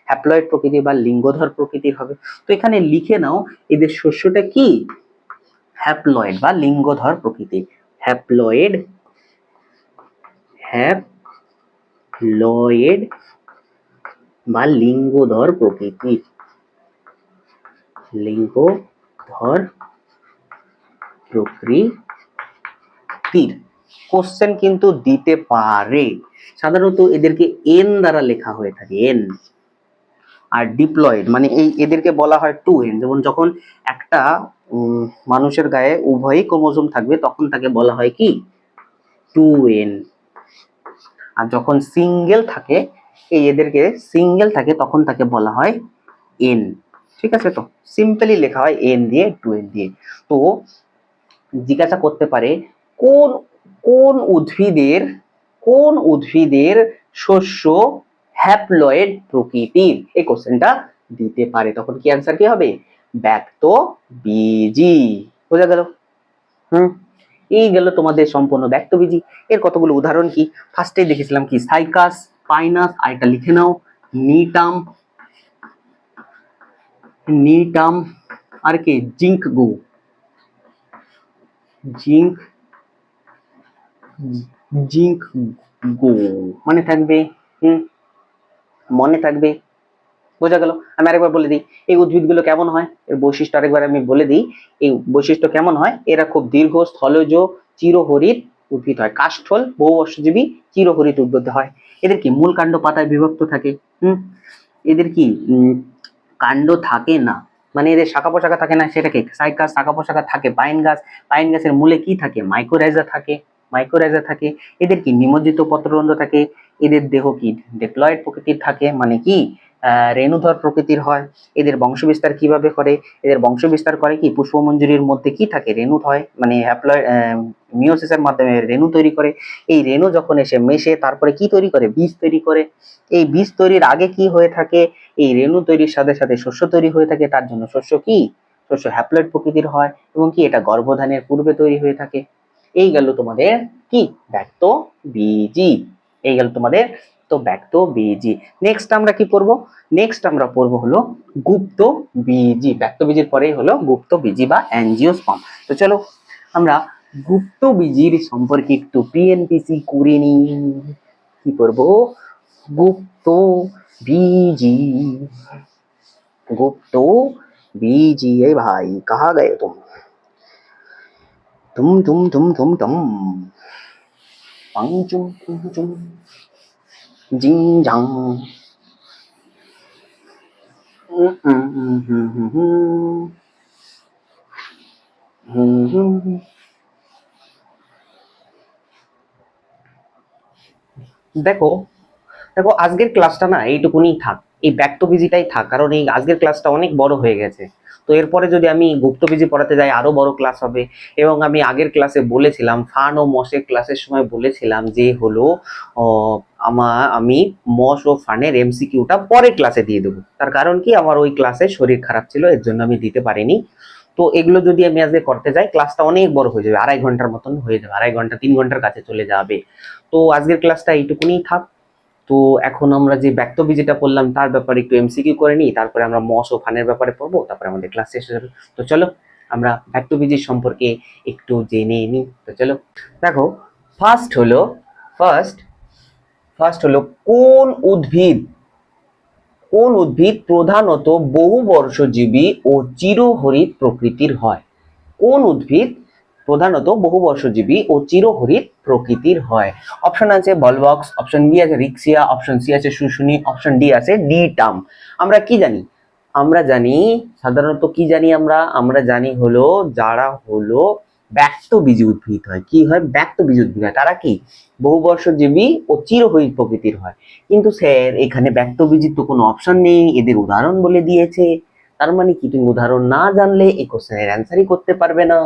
হ্যাপ্লয়েড প্রকৃতির বা লিঙ্গধর প্রকৃতির হবে। তো এখানে লিখে নাও এদের শস্যটা কি? হ্যাপ্লয়েড বা লিঙ্গধর প্রকৃতি, হ্যাপ্লয়েড, হ্যাপ্লয়েড বা লিঙ্গধর প্রকৃতি, লিঙ্গধর প্রকৃতির কোশ্চেন কিন্তু দিতে পারে। সাধারণত এদেরকে এন দ্বারা লেখা হয়ে থাকে, এন। আর ডিপ্লয়েড মানে এই এদেরকে বলা হয় টু এন। যেমন যখন একটা মানুষের গায়ে উভয়ই ক্রোমোজোম থাকবে তখন তাকে বলা হয় কি, টু এন। আর যখন সিঙ্গেল থাকে, এই এদেরকে সিঙ্গেল থাকে তখন তাকে বলা হয় এন। ঠিক আছে, তো সিম্পলি লেখা হয় এন দিয়ে, টু এন দিয়ে। তো জিজ্ঞাসা করতে পারে কোন কোন উদ্ভিদের শস্য হ্যাপ্লয়েড প্রকৃতির, এই কোশ্চেনটা দিতে পারে। তখন কি অ্যান্সার কি হবে, ব্যক্তবীজী। বোঝা গেল? এই গেল তোমাদের সম্পূর্ণ ব্যক্তবীজী। এর কতগুলো উদাহরণ কি, ফার্স্টে দেখেছিলাম কি, সাইকাস, পাইনাস, আর এটা লিখে নাও, নিটাম, নিটাম, আর কি জিঙ্কগু, জিঙ্কগু মনে থাকবে, মনে থাকবে। বোঝা গেল? আমি আরেকবার বলে দিই এই উদ্ভিদগুলো কেমন হয়, এর বৈশিষ্ট্য আরেকবার আমি বলে দিই। এই বৈশিষ্ট্য কেমন হয়, এরা খুব দীর্ঘ স্থলজ চিরহরিৎ উদ্ভিদ হয়, কাষ্ঠল বহুবর্ষজীবী চিরহরিৎ উদ্ভিদ হয়। এদের কি মূল কাণ্ড পাতায় বিভক্ত থাকে, এদের কি কাণ্ড থাকে না, মানে এদের শাখা পোশাখা থাকে না, সেটাকে সাইকাস, শাখা পোশাখা থাকে। পাইন গাছের মূলে কি থাকে, মাইকোরাইজা থাকে। এদের কি নিমজ্জিত পত্ররন্ধ্র থাকে। এদের দেহ কি ডিপ্লয়েড প্রকৃতির থাকে, মানে কি রেণুধর প্রকৃতির হয়। এদের বংশবিস্তার কিভাবে করে, এদের বংশবিস্তার করে কি পুষ্পমঞ্জুরির মধ্যে কি থাকে, রেণু হয়, মানে হ্যাপ্লয়েড মিওসিসের মাধ্যমে রেণু তৈরি করে। এই রেণু যখন এসে মেশে তারপরে কি তৈরি করে, বীজ তৈরি করে। এই বীজ তৈরির আগে কি হয়ে থাকে, এই রেণু তৈরির সাথে সাথে শস্য তৈরি হয়ে থাকে। তার জন্য শস্য হ্যাপ্লয়েড প্রকৃতির হয়, এবং কি এটা গর্ভধানের পূর্বে তৈরি হয়ে থাকে। এই গেল তোমাদের কি ব্যক্তবীজী, এই গেল তোমাদের তো ব্যক্তবীজী। নেক্সট আমরা কি পড়বো, নেক্সট আমরা পড়বো হলো গুপ্তবীজী। ব্যক্তবীজীর পরেই হলো গুপ্তবীজী বা অ্যাঞ্জিওস্পার্ম। তো চলো আমরা গুপ্তবীজীর সম্পর্কে একটু পিএনপিসি করে নিই। কি করবো, गुप्तबीजी, गुप्तबीजी। ए भाई कहाँ गए तुम, पंचुम पंचुम जिंग जांग। দেখো দেখো আজকের ক্লাসটা না এইটুকুনি থাক, এই ব্যক্তবীজীটাই থাক, কারণ এই আজকের ক্লাসটা অনেক বড় হয়ে গেছে। তো এরপরে যদি আমি গুপ্তবীজী পড়াতে যাই আরো বড় ক্লাস হবে। এবং আমি আগের ক্লাসে বলেছিলাম, ফান ও মসের ক্লাসের সময় বলেছিলাম যে হলো আমি মস ও ফানের এমসিকিউটা পরের ক্লাসে দিয়ে দেবো। তার কারণ কি, আমার ওই ক্লাসে শরীর খারাপ ছিল, এর জন্য আমি দিতে পারিনি। তো এগুলো যদি আমি আজকে করতে যাই ক্লাসটা অনেক বড় হয়ে যাবে, 2.5 ঘন্টার মতন হয়ে যাবে, 2.5 ঘন্টা 3 ঘন্টার কাছে চলে যাবে। তো আজকের ক্লাসটা এইটুকুনি থাক। তো এখন আমরা যে ব্যক্তবীজীটা পড়লাম তার ব্যাপারে একটু এমসিকিউ করে নিই, তারপরে আমরা মস ও ফানের ব্যাপারে পড়বো, তারপরে আমাদের ক্লাস শেষ হয়ে যাবে। তো চলো আমরা ব্যক্তবীজীর সম্পর্কে একটু জেনে নিই। তো চলো দেখো, ফার্স্ট হলো কোন উদ্ভিদ প্রধানত বহুবর্ষজীবী ও চিরহরিৎ প্রকৃতির হয়। কোন উদ্ভিদ প্রধানত বহুবর্ষজীবী ও চিরহরিৎ প্রকৃতির হয়। অপশন আছে বলবক্স, অপশন বি আছে রিক্সিয়া, অপশন সি আছে শুশুনি, অপশন ডি আছে ডিটাম। আমরা কি জানি, আমরা জানি সাধারণত কি জানি, আমরা জানি হলো যারা হলো ব্যক্তবীজী উদ্ভিদ হয়, কি হয়, ব্যক্তবীজী উদ্ভিদ হয়, তারা কি বহুবর্ষজীবী ও চিরহরিৎ প্রকৃতির হয়। কিন্তু স্যার এখানে ব্যক্তবীজীর তো কোনো অপশন নেই, এদের উদাহরণ বলে দিয়েছে। তার মানে কি, তুমি উদাহরণ না জানলে এই কোশ্চেনের অ্যান্সারই করতে পারবে না।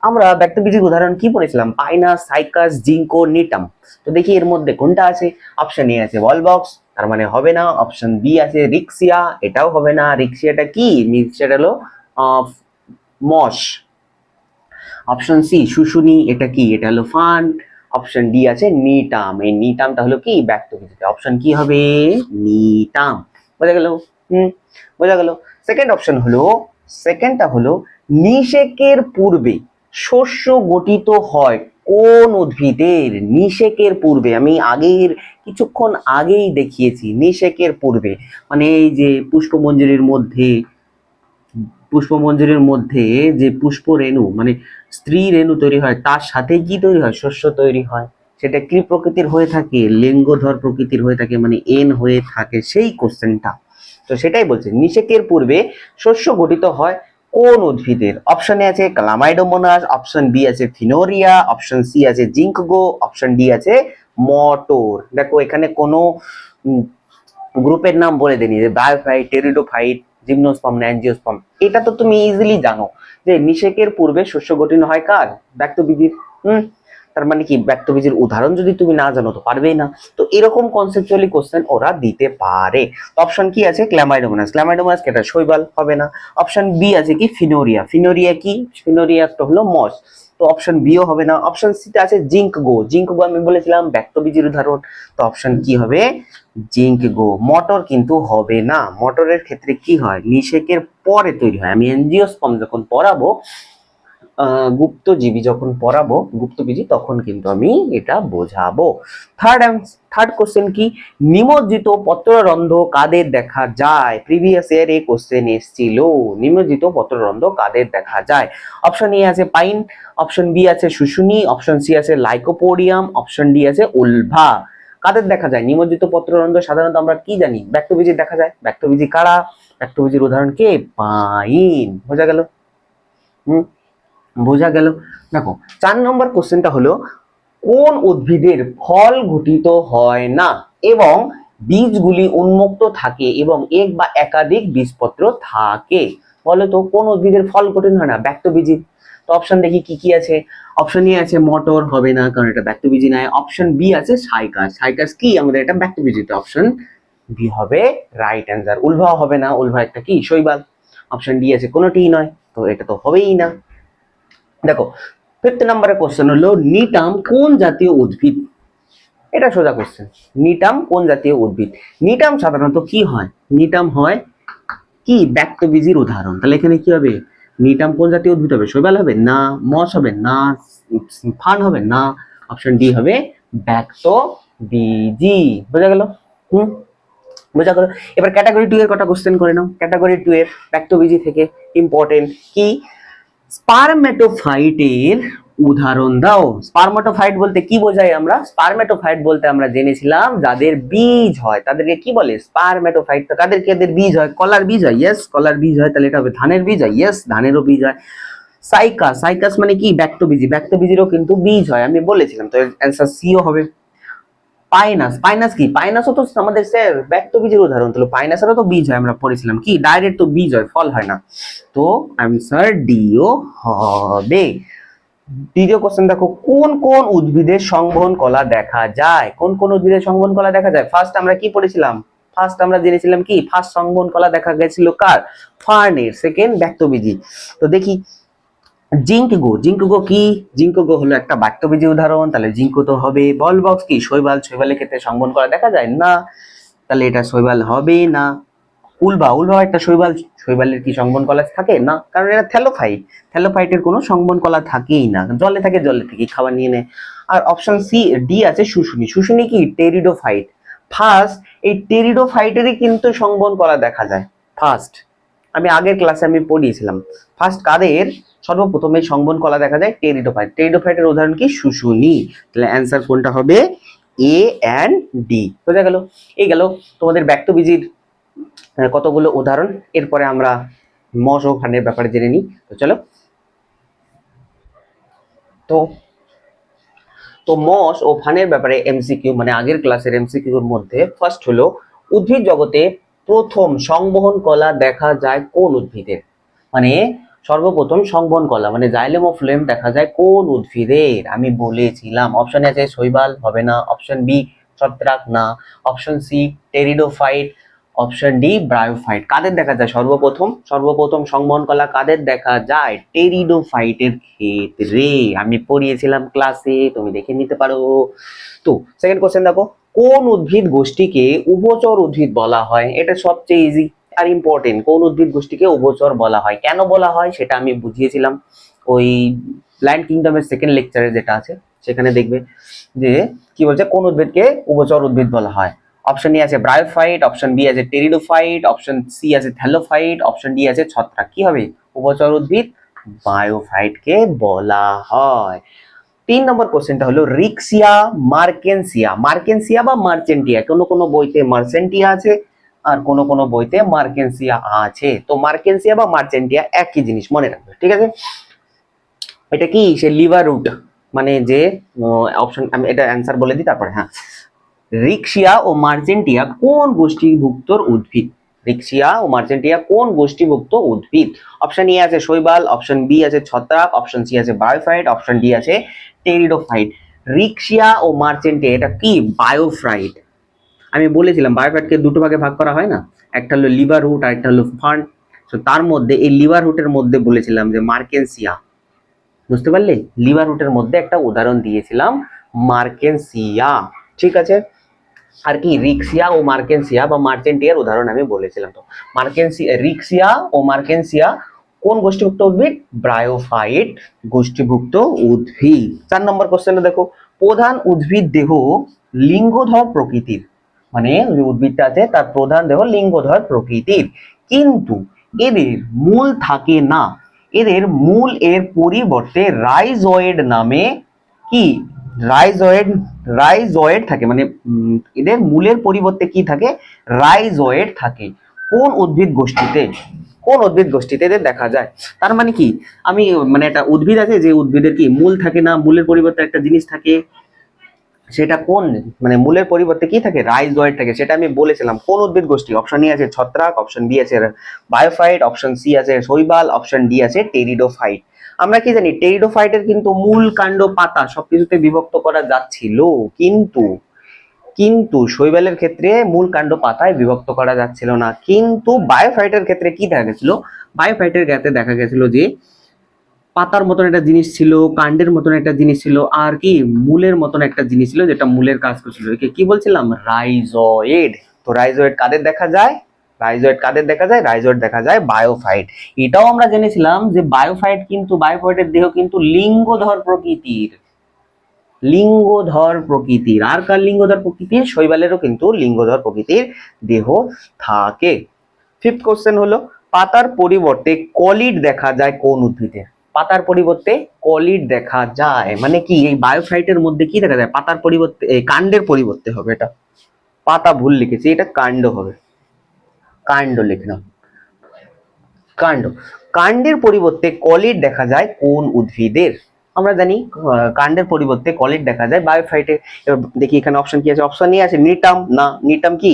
আমরা ব্যক্তবীজীর উদাহরণ কি পড়েছিলাম, পাইনাস, সাইকাস, জিঙ্কো, নিটাম। তো দেখি এর মধ্যে কোনটা আছে। অপশন এ আছে বলবক্স, তার মানে হবে না। অপশন বি আছে রিক্সিয়া, এটাও হবে না। রিক্সিয়াটা কি, রিক্সিয়াটা হলো মস। অপশন সি শুশুনি, এটা কি, এটা হলো ফান। অপশন ডি আছে নিটাম, এই নিটামটা হলো কি ব্যক্তবীজী। অপশন কি হবে, নিটাম। বোঝা গেল? বোঝা গেল। সেকেন্ডটা হলো নিষেকের পূর্বে শস্য গঠিত হয় কোন উদ্ভিদের? নিষেকের পূর্বে। আমি কিছুক্ষণ আগেই দেখিয়েছি নিষেকের পূর্বে, মানে এই যে পুষ্পমঞ্জরির মধ্যে যে পুষ্পরেণু মানে স্ত্রী রেণু তৈরি হয়, তার সাথে কি তৈরি হয়? শস্য তৈরি হয়। সেটা কি প্রকৃতির হয়ে থাকে? লিঙ্গধর প্রকৃতির হয়ে থাকে, মানে এন হয়ে থাকে, সেই কোশ্চেনটা। তো সেটাই বলছে, নিষেকের পূর্বে শস্য গঠিত হয় কোন উদ্ভিদের? অপশনে আছে ক্লামাইডোমোনাস, অপশন বি আছে ফিনোরিয়া, অপশন সি আছে জিঙ্কগো, অপশন ডি আছে মটর। দেখো এখানে কোনো গ্রুপের নাম বলে দেনি, যে ব্রায়োফাইট, টেরিডোফাইট, জিমনোস্পার্ম না অ্যাঞ্জিওস্পার্ম। এটা তো তুমি ইজিলি জানো যে নিষেকের পূর্বে শস্য গঠিত হয় কার? ব্যক্তবীজির। তার মানে কি ব্যক্তবীজির উদাহরণ যদি তুমি না জানো তো পারবেই না। তো এরকম কনসেপচুয়ালি কোশ্চেন ওরা দিতে পারে। তো অপশন কি আছে? ক্ল্যামাইডোমোনাস। ক্ল্যামাইডোমোনাস কেটা? শৈবাল, হবে না। অপশন বি আছে কি ফিনোরিয়া। ফিনোরিয়া কি? ফিনোরিয়া একটা হলো মস, তো অপশন বিও হবে না। অপশন সি তে আছে জিঙ্কগো। জিঙ্কগো আমি বলেছিলাম ব্যক্তবীজির উদাহরণ, তো অপশন কি হবে? জিঙ্কগো। মটর কিন্তু হবে না। মটরের ক্ষেত্রে কি হয়? নিষেকের পরে তৈরি হয়। আমি এনজিওস্পার্ম যখন পড়াবো, গুপ্তবীজি, তখন কিন্তু আমি এটা বোঝাবো। থার্ড কোশ্চেন কি? নিমজ্জিত পত্ররন্ধ্র কাদের দেখা যায়? প্রিভিয়াস ইয়ার এই কোশ্চেন এসেছিল, নিমজ্জিত পত্ররন্ধ্র কাদের দেখা যায়? অপশন এ আছে পাইন, অপশন বি আছে শুশুনি, অপশন সি আছে লাইকোপোডিয়াম, অপশন ডি আছে উলভা। কাদের দেখা যায় নিমজ্জিত পত্ররন্ধ্র? সাধারণত আমরা কি জানি? ব্যক্তবীজির দেখা যায়। ব্যক্তবীজি কারা? ব্যক্তবীজির উদাহরণ কে? পাইন। বোঝা গেল? বোঝা গেল। দেখো 4 নম্বর কোশ্চেনটা হলো, কোন উদ্ভিদের ফল গঠিত হয় না এবং বীজগুলি উন্মুক্ত থাকে এবং এক বা একাধিক বীজপত্র থাকে? বলো তো কোন উদ্ভিদের ফল গঠন হয় না? ব্যক্তবীজির। তো অপশন দেখি কি কি আছে। অপশন এ আছে মটর, হবে না কারণ এটা ব্যক্তবীজি নয়। অপশন বি আছে সাইকাস। সাইকাস কি? আমাদের এটা ব্যক্তবীজিতে। অপশন বি হবে রাইট অ্যান্সার। উলভা হবে না, উলভা একটা কি? শৈবাল। অপশন ডি আছে কোনোটিই নয়, তো এটা তো হবেই না। দেখো 5th নম্বরের কোশ্চেন হলো, নিটাম কোন জাতীয় উদ্ভিদ? এটা সোজা কোশ্চেন। নিটাম কোন জাতীয় উদ্ভিদ? নিটাম সাধারণত কি হয়? নিটাম হয় কি? ব্যক্তবীজির উদাহরণ। তাহলে এখানে কি হবে? নিটাম কোন জাতীয় উদ্ভিদ হবে? শৈবাল হবে না, মস হবে না, ফার্ন হবে না, অপশন ডি হবে ব্যক্তবীজি। বোঝা গেল? বোঝা গেল। এবার ক্যাটাগরি 2 এর কটা কোশ্চেন করে নাও। ক্যাটাগরি 2 এর ব্যক্তবীজি থেকে ইম্পর্টেন্ট কি? স্পারমেটোফাইটের উদাহরণ দাও। স্পারমেটোফাইট বলতে কি বোঝাই আমরা? স্পারমেটোফাইট বলতে আমরা জেনেছিলাম যাদের বীজ হয় তাদেরকে কি বলে? স্পারমেটোফাইট। তো কাদের কাদের বীজ হয়? কলার বীজ হয়, ইয়েস কলার বীজ হয়। তাহলে এটা হবে ধানের বীজ হয়, ইয়েস ধানেরও বীজ হয়। সাইকাস, সাইকাস মানে কি? ব্যক্তবীজি। ব্যক্তবীজিরও কিন্তু বীজ হয়, আমি বলেছিলাম, তো অ্যান্সার সিও হবে। পাইনাস, পাইনাস কি? পাইনাসও তো আমাদের স্যার ব্যক্তবীজের উদাহরণ। তাহলে পাইনাসেরও তো বীজ হয়, আমরা পড়েছিলাম কি ডাইরেক্ট তো বীজ হয়, ফল হয় না। তো অ্যান্সার ডিও হবে। দ্বিতীয় কোশ্চেন দেখো, কোন কোন উদ্ভিদের সংবহন কলা দেখা যায়? কোন কোন উদ্ভিদের সংবহন কলা দেখা যায়? ফার্স্ট আমরা কি পড়েছিলাম? ফার্স্ট আমরা জেনেছিলাম কি? ফার্স্ট সংবহন কলা দেখা গেছিল কার? ফার্নের। সেকেন্ড ব্যক্তবীজি। তো দেখি জিঙ্কগো। জিঙ্কগো কি? জিঙ্কগো হলো একটা ব্যক্তবীজি উদাহরণ, তাহলে জিঙ্কো তো হবে। বল বক্স কি? শৈবাল। শৈবালের ক্ষেত্রে সংবহন কলা দেখা যায় না, তাহলে এটা শৈবাল হবে না। উলভা, উলভা একটা শৈবাল। শৈবালের কি সংবহন কলা থাকে? না, কারণ এটা থ্যালোফাইট। থ্যালোফাইটের কোনো সংবহন কলা থাকেই না, জলে থাকে, জলে থেকে খাবার নিয়ে নেয়। আর অপশন সি ডি আছে শুশুনি। শুশুনি কি? টেরিডোফাইট। ফার্স্ট এই টেরিডোফাইটেরই কিন্তু সংবহন কলা দেখা যায় ফার্স্ট। আমি আগের ক্লাসে আমি পড়িয়েছিলাম ফার্স্ট কাদের সর্বপ্রথমে সংবহন কলা দেখা যায়? টেরিডোফাইট। টেরিডোফাইটের উদাহরণ কি? শুশুনি। তাহলে অ্যান্সার কোনটা হবে? এ এন্ড ডি। বোঝা গেল? এই গেল তোমাদের ব্যক্তবীজির কতগুলো উদাহরণ। এরপরে আমরা মস ও ফানের ব্যাপারে জেনে নিই। তো চলো। তো তো মস ও ফানের ব্যাপারে এমসিকিউ, মানে আগের ক্লাসের এমসিকিউর মধ্যে ফার্স্ট হলো, উদ্ভিদ জগতে প্রথম সংবহন কলা দেখা যায় কোন উদ্ভিদের? মানে সর্বপ্রথম সংবহন কলা মানে জাইলেম ও ফ্লোয়েম দেখা যায় কোন উদ্ভিদের? আমি বলেছিলাম অপশন আছে শৈবাল, হবে না। অপশন বি ছত্রাক, না। Option C pteridophyte, option D bryophyte. কাদের দেখা যায় সর্বপ্রথম? সর্বপ্রথম সংবহন কলা কাদের দেখা যায়? টেরিডোফাইটের ক্ষেত্রে। আমি পড়িয়েছিলাম ক্লাসে, তুমি দেখে নিতে পারো। তো সেকেন্ড কোশ্চেন দেখো, কোন উদ্ভিদ গোষ্ঠীকে উভচর উদ্ভিদ বলা হয়? এটা সবচেয়ে ইজি আর ইম্পর্টেন্ট। কোন উদ্ভিদ গোষ্ঠীকে উভচর বলা হয়? কেন বলা হয় সেটা আমি বুঝিয়েছিলাম ওই প্ল্যান্ট কিংডমের সেকেন্ড লেকচারে যেটা আছে সেখানে দেখবে যে কি বলছে কোন উদ্ভিদকে উভচর উদ্ভিদ বলা হয়। অপশন এ আছে ব্রায়োফাইট, অপশন বি আছে টেরিডোফাইট, অপশন সি আছে থ্যালোফাইট, অপশন ডি আছে ছত্রাক। কি হবে? উভচর উদ্ভিদ বায়োফাইটকে বলা হয়। 3 নম্বর কোশ্চেনটা হলো রিক্সিয়া মার্কেনসিয়া। মার্কেনসিয়া বা মার্চেন্টিয়া, কোনো বইতে মার্চেন্টিয়া আছে আর কোনো বইতে মার্কেনসিয়া আছে। তো মার্কেনসিয়া বা মার্চেন্টিয়া একই জিনিস, মনে রাখবে, ঠিক আছে? এটা কি সে লিভার রুট, মানে যে অপশন, আমি এটা অ্যান্সার বলে দিই তারপরে। হ্যাঁ, রিক্সিয়া ও মার্চেন্টিয়া কোন গোষ্ঠীভুক্ত উদ্ভিদ? রিক্সিয়া ও মার্চেন্টিয়া কোন গোষ্ঠীভুক্ত উদ্ভিদ? অপশন এ আছে শৈবাল, অপশন বি আছে ছত্রাক, অপশন সি আছে বায়োফাইট, অপশন ডি আছে টেরিডোফাইট। রিক্সিয়া ও মার্চেন্টিয়া এটা কি? বায়োফাইট। আমি বলেছিলাম বায়োফাইটকে দুটো ভাগে ভাগ করা হয় না, একটা হলো লিভার রুট আর একটা হলো ফান্ড। তো তার মধ্যে এই লিভার রুটের মধ্যে বলেছিলাম যে মার্কেনসিয়া, বুঝতে পারলে? লিভার রুটের মধ্যে একটা উদাহরণ দিয়েছিলাম মার্কেনসিয়া, ঠিক আছে? আর কি রিক্সিয়া ও মার্কেনসিয়া বা মার্চেন্টিয়ার উদাহরণ আমি বলেছিলাম। তো মার্কেনসিয়া, রিক্সিয়া ও মার্কেনসিয়া কোন গোষ্ঠীভুক্ত উদ্ভিদ? ব্রায়োফাইট গোষ্ঠীভুক্ত উদ্ভিদ। 4 নম্বর কোশ্চেনে দেখো, প্রধান উদ্ভিদ দেহ লিঙ্গধর প্রকৃতির, মানে যে উদ্ভিদটা আছে তার প্রধান দেহ লিঙ্গধর প্রকৃতির, কিন্তু এদের মূল থাকে না। এদের মূল এর পরিবর্তে রাইজয়েড নামে কি রাইজয়েড রাইজয়েড থাকে, মানে এদের মূলের পরিবর্তে কি থাকে? রাইজয়েড থাকে। কোন উদ্ভিদ গোষ্ঠীতে? কোন উদ্ভিদ গোষ্ঠীতে এদের দেখা যায়? তার মানে কি, আমি মানে একটা উদ্ভিদ আছে যে উদ্ভিদের কি মূল থাকে না, মূলের পরিবর্তে একটা জিনিস থাকে, সেটা কোন, মানে মূলের পরিবর্তে কি থাকে? রাইজয়েড থাকে। সেটা আমি বলেছিলাম কোন উদ্ভিদ গোষ্ঠী। অপশন এ আছে ছত্রাক, অপশন বি আছে বায়োফাইট, অপশন সি আছে শৈবাল, অপশন ডি আছে টেরিডোফাইট। আমরা কি জানি টেরিডোফাইটের কিন্তু মূল, কাণ্ড, পাতা সবকিছুতে বিভক্ত করা যাচ্ছিল, কিন্তু কিন্তু শৈবালের ক্ষেত্রে মূল, কাণ্ড, পাতায় বিভক্ত করা যাচ্ছিল না। কিন্তু বায়োফাইটের ক্ষেত্রে কি দেখা গেছিল? বায়োফাইটের ক্ষেত্রে দেখা গেছিল যে পাতার মতন একটা জিনিস ছিল, কাণ্ডের মতন একটা জিনিস ছিল, আর কি মূলের মতন একটা জিনিস ছিল যেটা মূলের কাজ করছিল। একে কি বলছিলাম? রাইজয়েড। তো রাইজয়েড কাদের দেখা যায়? রাইজয়েড দেখা যায় বায়োফাইট। এটাও আমরা জেনেছিলাম যে বায়োফাইট কিন্তু, বায়োফাইটের দেহ কিন্তু লিঙ্গধর প্রকৃতির। আর কার লিঙ্গধর প্রকৃতির? শৈবালেরও কিন্তু লিঙ্গধর প্রকৃতির দেহ থাকে। 5th কোশ্চেন হলো, পাতার পরিবর্তে কলিড দেখা যায় কোন উদ্ভিদে? পাতার পরিবর্তে কলিড দেখা যায় মানে কি? এই বায়োফাইটের মধ্যে কি দেখা যায়? পাতার পরিবর্তে, কাণ্ডের পরিবর্তে হবে, এটা পাতা ভুল লিখেছি, এটা কাণ্ড হবে, কাণ্ড লিখে নাও, কাণ্ড। কাণ্ডের পরিবর্তে কলিড দেখা যায় কোন উদ্ভিদের? আমরা জানি কাণ্ডের পরিবর্তে কলিড দেখা যায় বায়োফাইটে। এবার দেখি এখানে অপশন কি আছে। অপশন এ আছে নিটাম, না নিটাম কি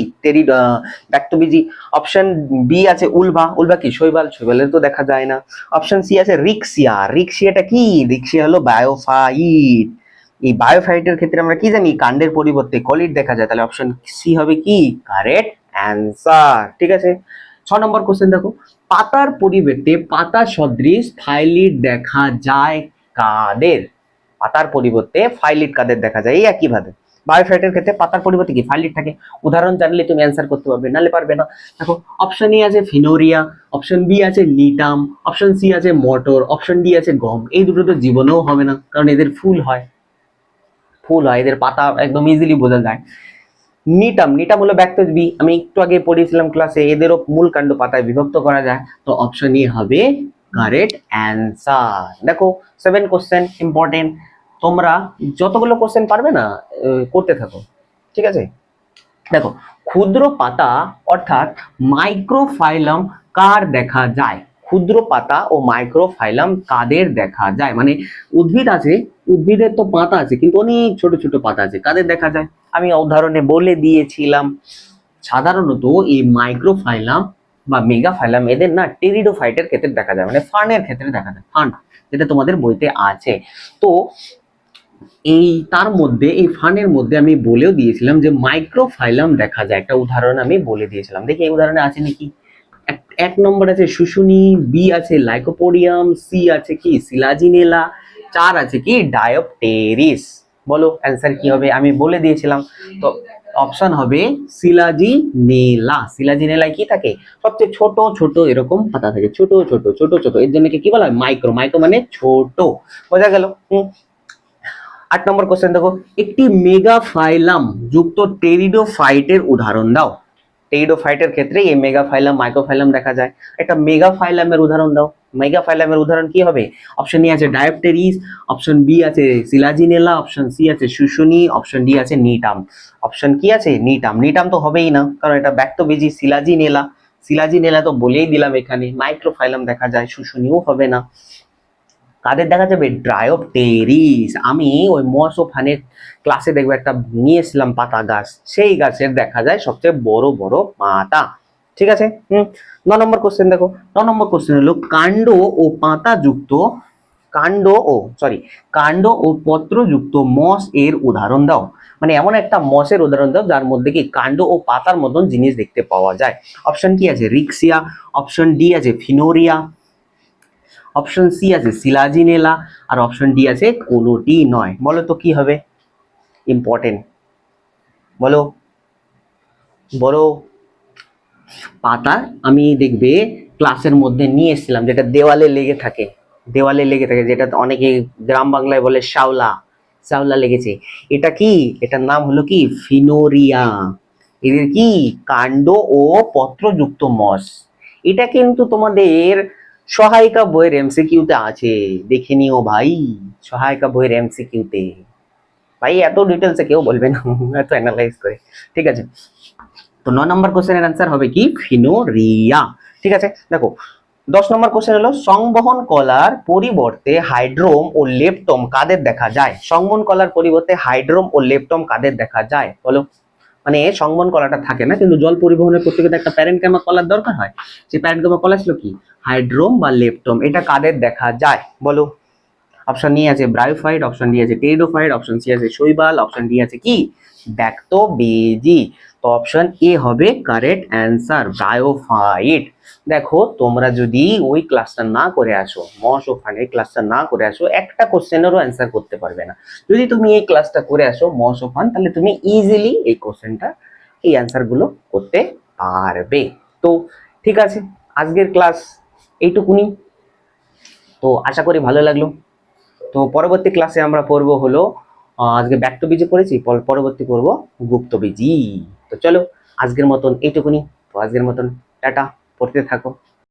ব্যাক্টোবিজি। অপশন বি আছে উলভা, উলভা কি শৈবাল, শৈবালের তো দেখা যায় না। অপশন সি আছে রিক্সিয়া, রিক্সিয়াটা কি? রিক্সিয়া হলো বায়োফাইট। এই বায়োফাইটের ক্ষেত্রে আমরা কি জানি? কাণ্ডের পরিবর্তে কলিড দেখা যায়, তাহলে অপশন সি হবে কি কারেক্ট অ্যান্সার, ঠিক আছে? 6 নম্বর কোশ্চেন দেখো, পাতার পরিবর্তে পাতা সদৃশ ফাইলিট দেখা যায় কাদের? পাতার পরিবর্তে ফাইলিট কাদের দেখা যায়? এই একই ভাবে বায়োফাইটের ক্ষেত্রে পাতার পরিবর্তে কি ফাইলিট থাকে। উদাহরণ জানলে তুমি অ্যান্সার করতে পারবে, নালে পারবে না। দেখো অপশন এ আছে ফিনোরিয়া, অপশন বি আছে নিটাম, অপশন সি আছে মটর, অপশন ডি আছে গম। এই দুটো তো জীবনেও হবে না, কারণ এদের ফুল হয়, এদের পাতা একদম ইজিলি বোঝা যায়। নিটাম, নিটাম হলো ব্যাক্টোজবি, আমি একটু আগে পড়িয়েছিলাম ক্লাসে, এদেরও মূল, কাণ্ড, পাতায় বিভক্ত করা যায়। তো অপশন ই হবে কারেক্ট অ্যান্সার। দেখো 7 কোশ্চেন ইম্পর্টেন্ট, তোমরা যতগুলো কোশ্চেন পারবে না করতে থাকো, ঠিক আছে? দেখো ক্ষুদ্র পাতা অর্থাৎ মাইক্রোফাইলাম কার দেখা যায়? ক্ষুদ্র পাতা ও মাইক্রোফাইলাম কাদের দেখা যায়? মানে উদ্ভিদ আছে, উদ্ভিদের তো পাতা আছে কিন্তু অনেক ছোট ছোট পাতা আছে, কাদের দেখা যায়? আমি উদাহরণে বলে দিয়েছিলাম। সাধারণত এই মাইক্রোফাইলাম বা মেগাফাইলাম এদের না টেরিডোফাইটের ক্ষেত্রে দেখা যায়, মানে ফার্নের ক্ষেত্রে দেখা যায়, ফার্ন, যেটা তোমাদের বইতে আছে। তো এই তার মধ্যে, এই ফানের মধ্যে আমি বলেও দিয়েছিলাম যে মাইক্রোফাইলাম দেখা যায়, একটা উদাহরণ আমি বলে দিয়েছিলাম। দেখি এই উদাহরণে আছে নাকি। এক নম্বর আছে শুশুনি, বি আছে লাইকোপোডিয়াম, সি আছে কি সিলাজিনেলা, 4 আছে কি ডায়োপটেরিস। বলো অ্যান্সার কি হবে? আমি বলে দিয়েছিলাম। তো অপশন হবে সিলাজিনেলা। সিলাজিনেলায় কি থাকে? সবচেয়ে ছোট ছোট এরকম পাতা থাকে, ছোট ছোট ছোট ছোট, এর জন্য কি বলা হয়? মাইক্রো। মাইক্রো মানে ছোট। বোঝা গেল? 8 নম্বর কোশ্চেন দেখো, একটি মেগাফাইলাম যুক্ত টেরিডোফাইটের উদাহরণ দাও। টেরিডোফাইটের ক্ষেত্রে এই মেগাফাইলাম মাইক্রোফাইলাম দেখা যায়। একটা মেগাফাইলামের উদাহরণ দাও। মেগাফাইলামের উদাহরণ কি হবে? অপশন এ আছে ডায়োপটেরিস, অপশন বি আছে সিলাজিনেলা, অপশন সি আছে শুশুনি, অপশন ডি আছে নিটাম। অপশন কি আছে? নিটাম। নিটাম তো হবেই না, কারণ এটা ব্যাক্টোবেজি। সিলাজিনেলা, সিলাজিনেলা তো বলেই দিলাম এখানে। মাইক্রোফাইলাম দেখা যায়, শুশুনিও হবে না। কাদের দেখা যাবে? ড্রায়োপটেরিস। আমি ওই মসোফানের ক্লাসে দেখবো একটা নিয়েছিলাম পাতা গাছ, সেই গাছের দেখা যায় সবচেয়ে বড় বড় পাতা। ঠিক আছে। 9 নম্বর কোশ্চেন দেখো। 9 নম্বর কোশ্চেন হলো কাণ্ড ও পাতা যুক্ত কাণ্ড ও পত্র যুক্ত মস এর উদাহরণ দাও। মানে এমন একটা মসের উদাহরণ দাও যার মধ্যে কি কাণ্ড ও পাতার মতন জিনিস দেখতে পাওয়া যায়। অপশন কি আছে? রিক্সিয়া, অপশন ডি আছে ফিনোরিয়া, অপশন সি আছে সিলাজিনেলা, আর অপশন ডি আছে কোনোটি নয়। বলো তো কি হবে? ইম্পর্টেন্ট, বলো বলো। পাতা আমি দেখবে ক্লাসের মধ্যে নিয়ে এসেছিলাম, যেটা দেওয়ালে লেগে থাকে, দেওয়ালে লেগে থাকে, যেটা অনেকে গ্রাম বাংলায় বলে শ্যাওলা, শ্যাওলা লেগেছে। এটা কি? এটার নাম হলো কি? ফিনোরিয়া। এদের কি? কাণ্ড ও পত্রযুক্ত মস। এটা কিন্তু তোমাদের সহায়িকা বইয়ের এমসিকিউতে আছে, দেখে নিও ভাই। সহায়িকা বইয়ের এমসিকিউতে ভাই এত ডিটেলসে কেউ বলবে না, এত অ্যানালাইজ করে। ঠিক আছে, তো 9 নম্বর কোশ্চেনের অ্যান্সার হবে কি? ফিনোরিয়া। ঠিক আছে, দেখো 10 নম্বর কোশ্চেন হলো সংবহন কলার পরিবর্তে হাইড্রোম ও লেপটম কাদের দেখা যায়? সংবহন কলার পরিবর্তে হাইড্রোম ও লেপটম কাদের দেখা যায়? বলো। মানে সংবহন কলাটা থাকে না, কিন্তু জল পরিবহনের করতে গেলে একটা প্যারেনকাইমা কলার দরকার হয়। সেই প্যারেনকাইমা কলা ছিল কি? হাইড্রোম বা লেপটম। এটা কাদের দেখা যায়? বলো। অপশন ই আছে ব্রায়োফাইট, অপশন ডি আছে টেরিডোফাইট, অপশন সি আছে শৈবাল, অপশন ডি আছে কি? ব্যাক্টোবেজি। তো অপশন এ হবে কারেক্ট অ্যান্সার, ব্রায়োফাইট। দেখো তোমরা যদি ওই ক্লাসটা না করে আসো, মহাসোফানের ক্লাসটা না করে আসো, একটা কোশ্চেনেরও অ্যান্সার করতে পারবে না। যদি তুমি এই ক্লাসটা করে আসো মহাসোফান, তাহলে তুমি ইজিলি এই কোশ্চেনটা, এই অ্যান্সার গুলো করতে পারবে। তো ঠিক আছে, আজকের ক্লাস এইটুকুনি। তো আশা করি ভালো লাগলো। তো পরবর্তী ক্লাসে আমরা পড়বো হলো আজকে ব্যক্তবীজি পড়েছি, পরবর্তী পড়বো গুপ্তবীজি। তো চলো আজকের মতন এইটুকুনি। তো আজকের মতন টাটা, পড়তে থাকো।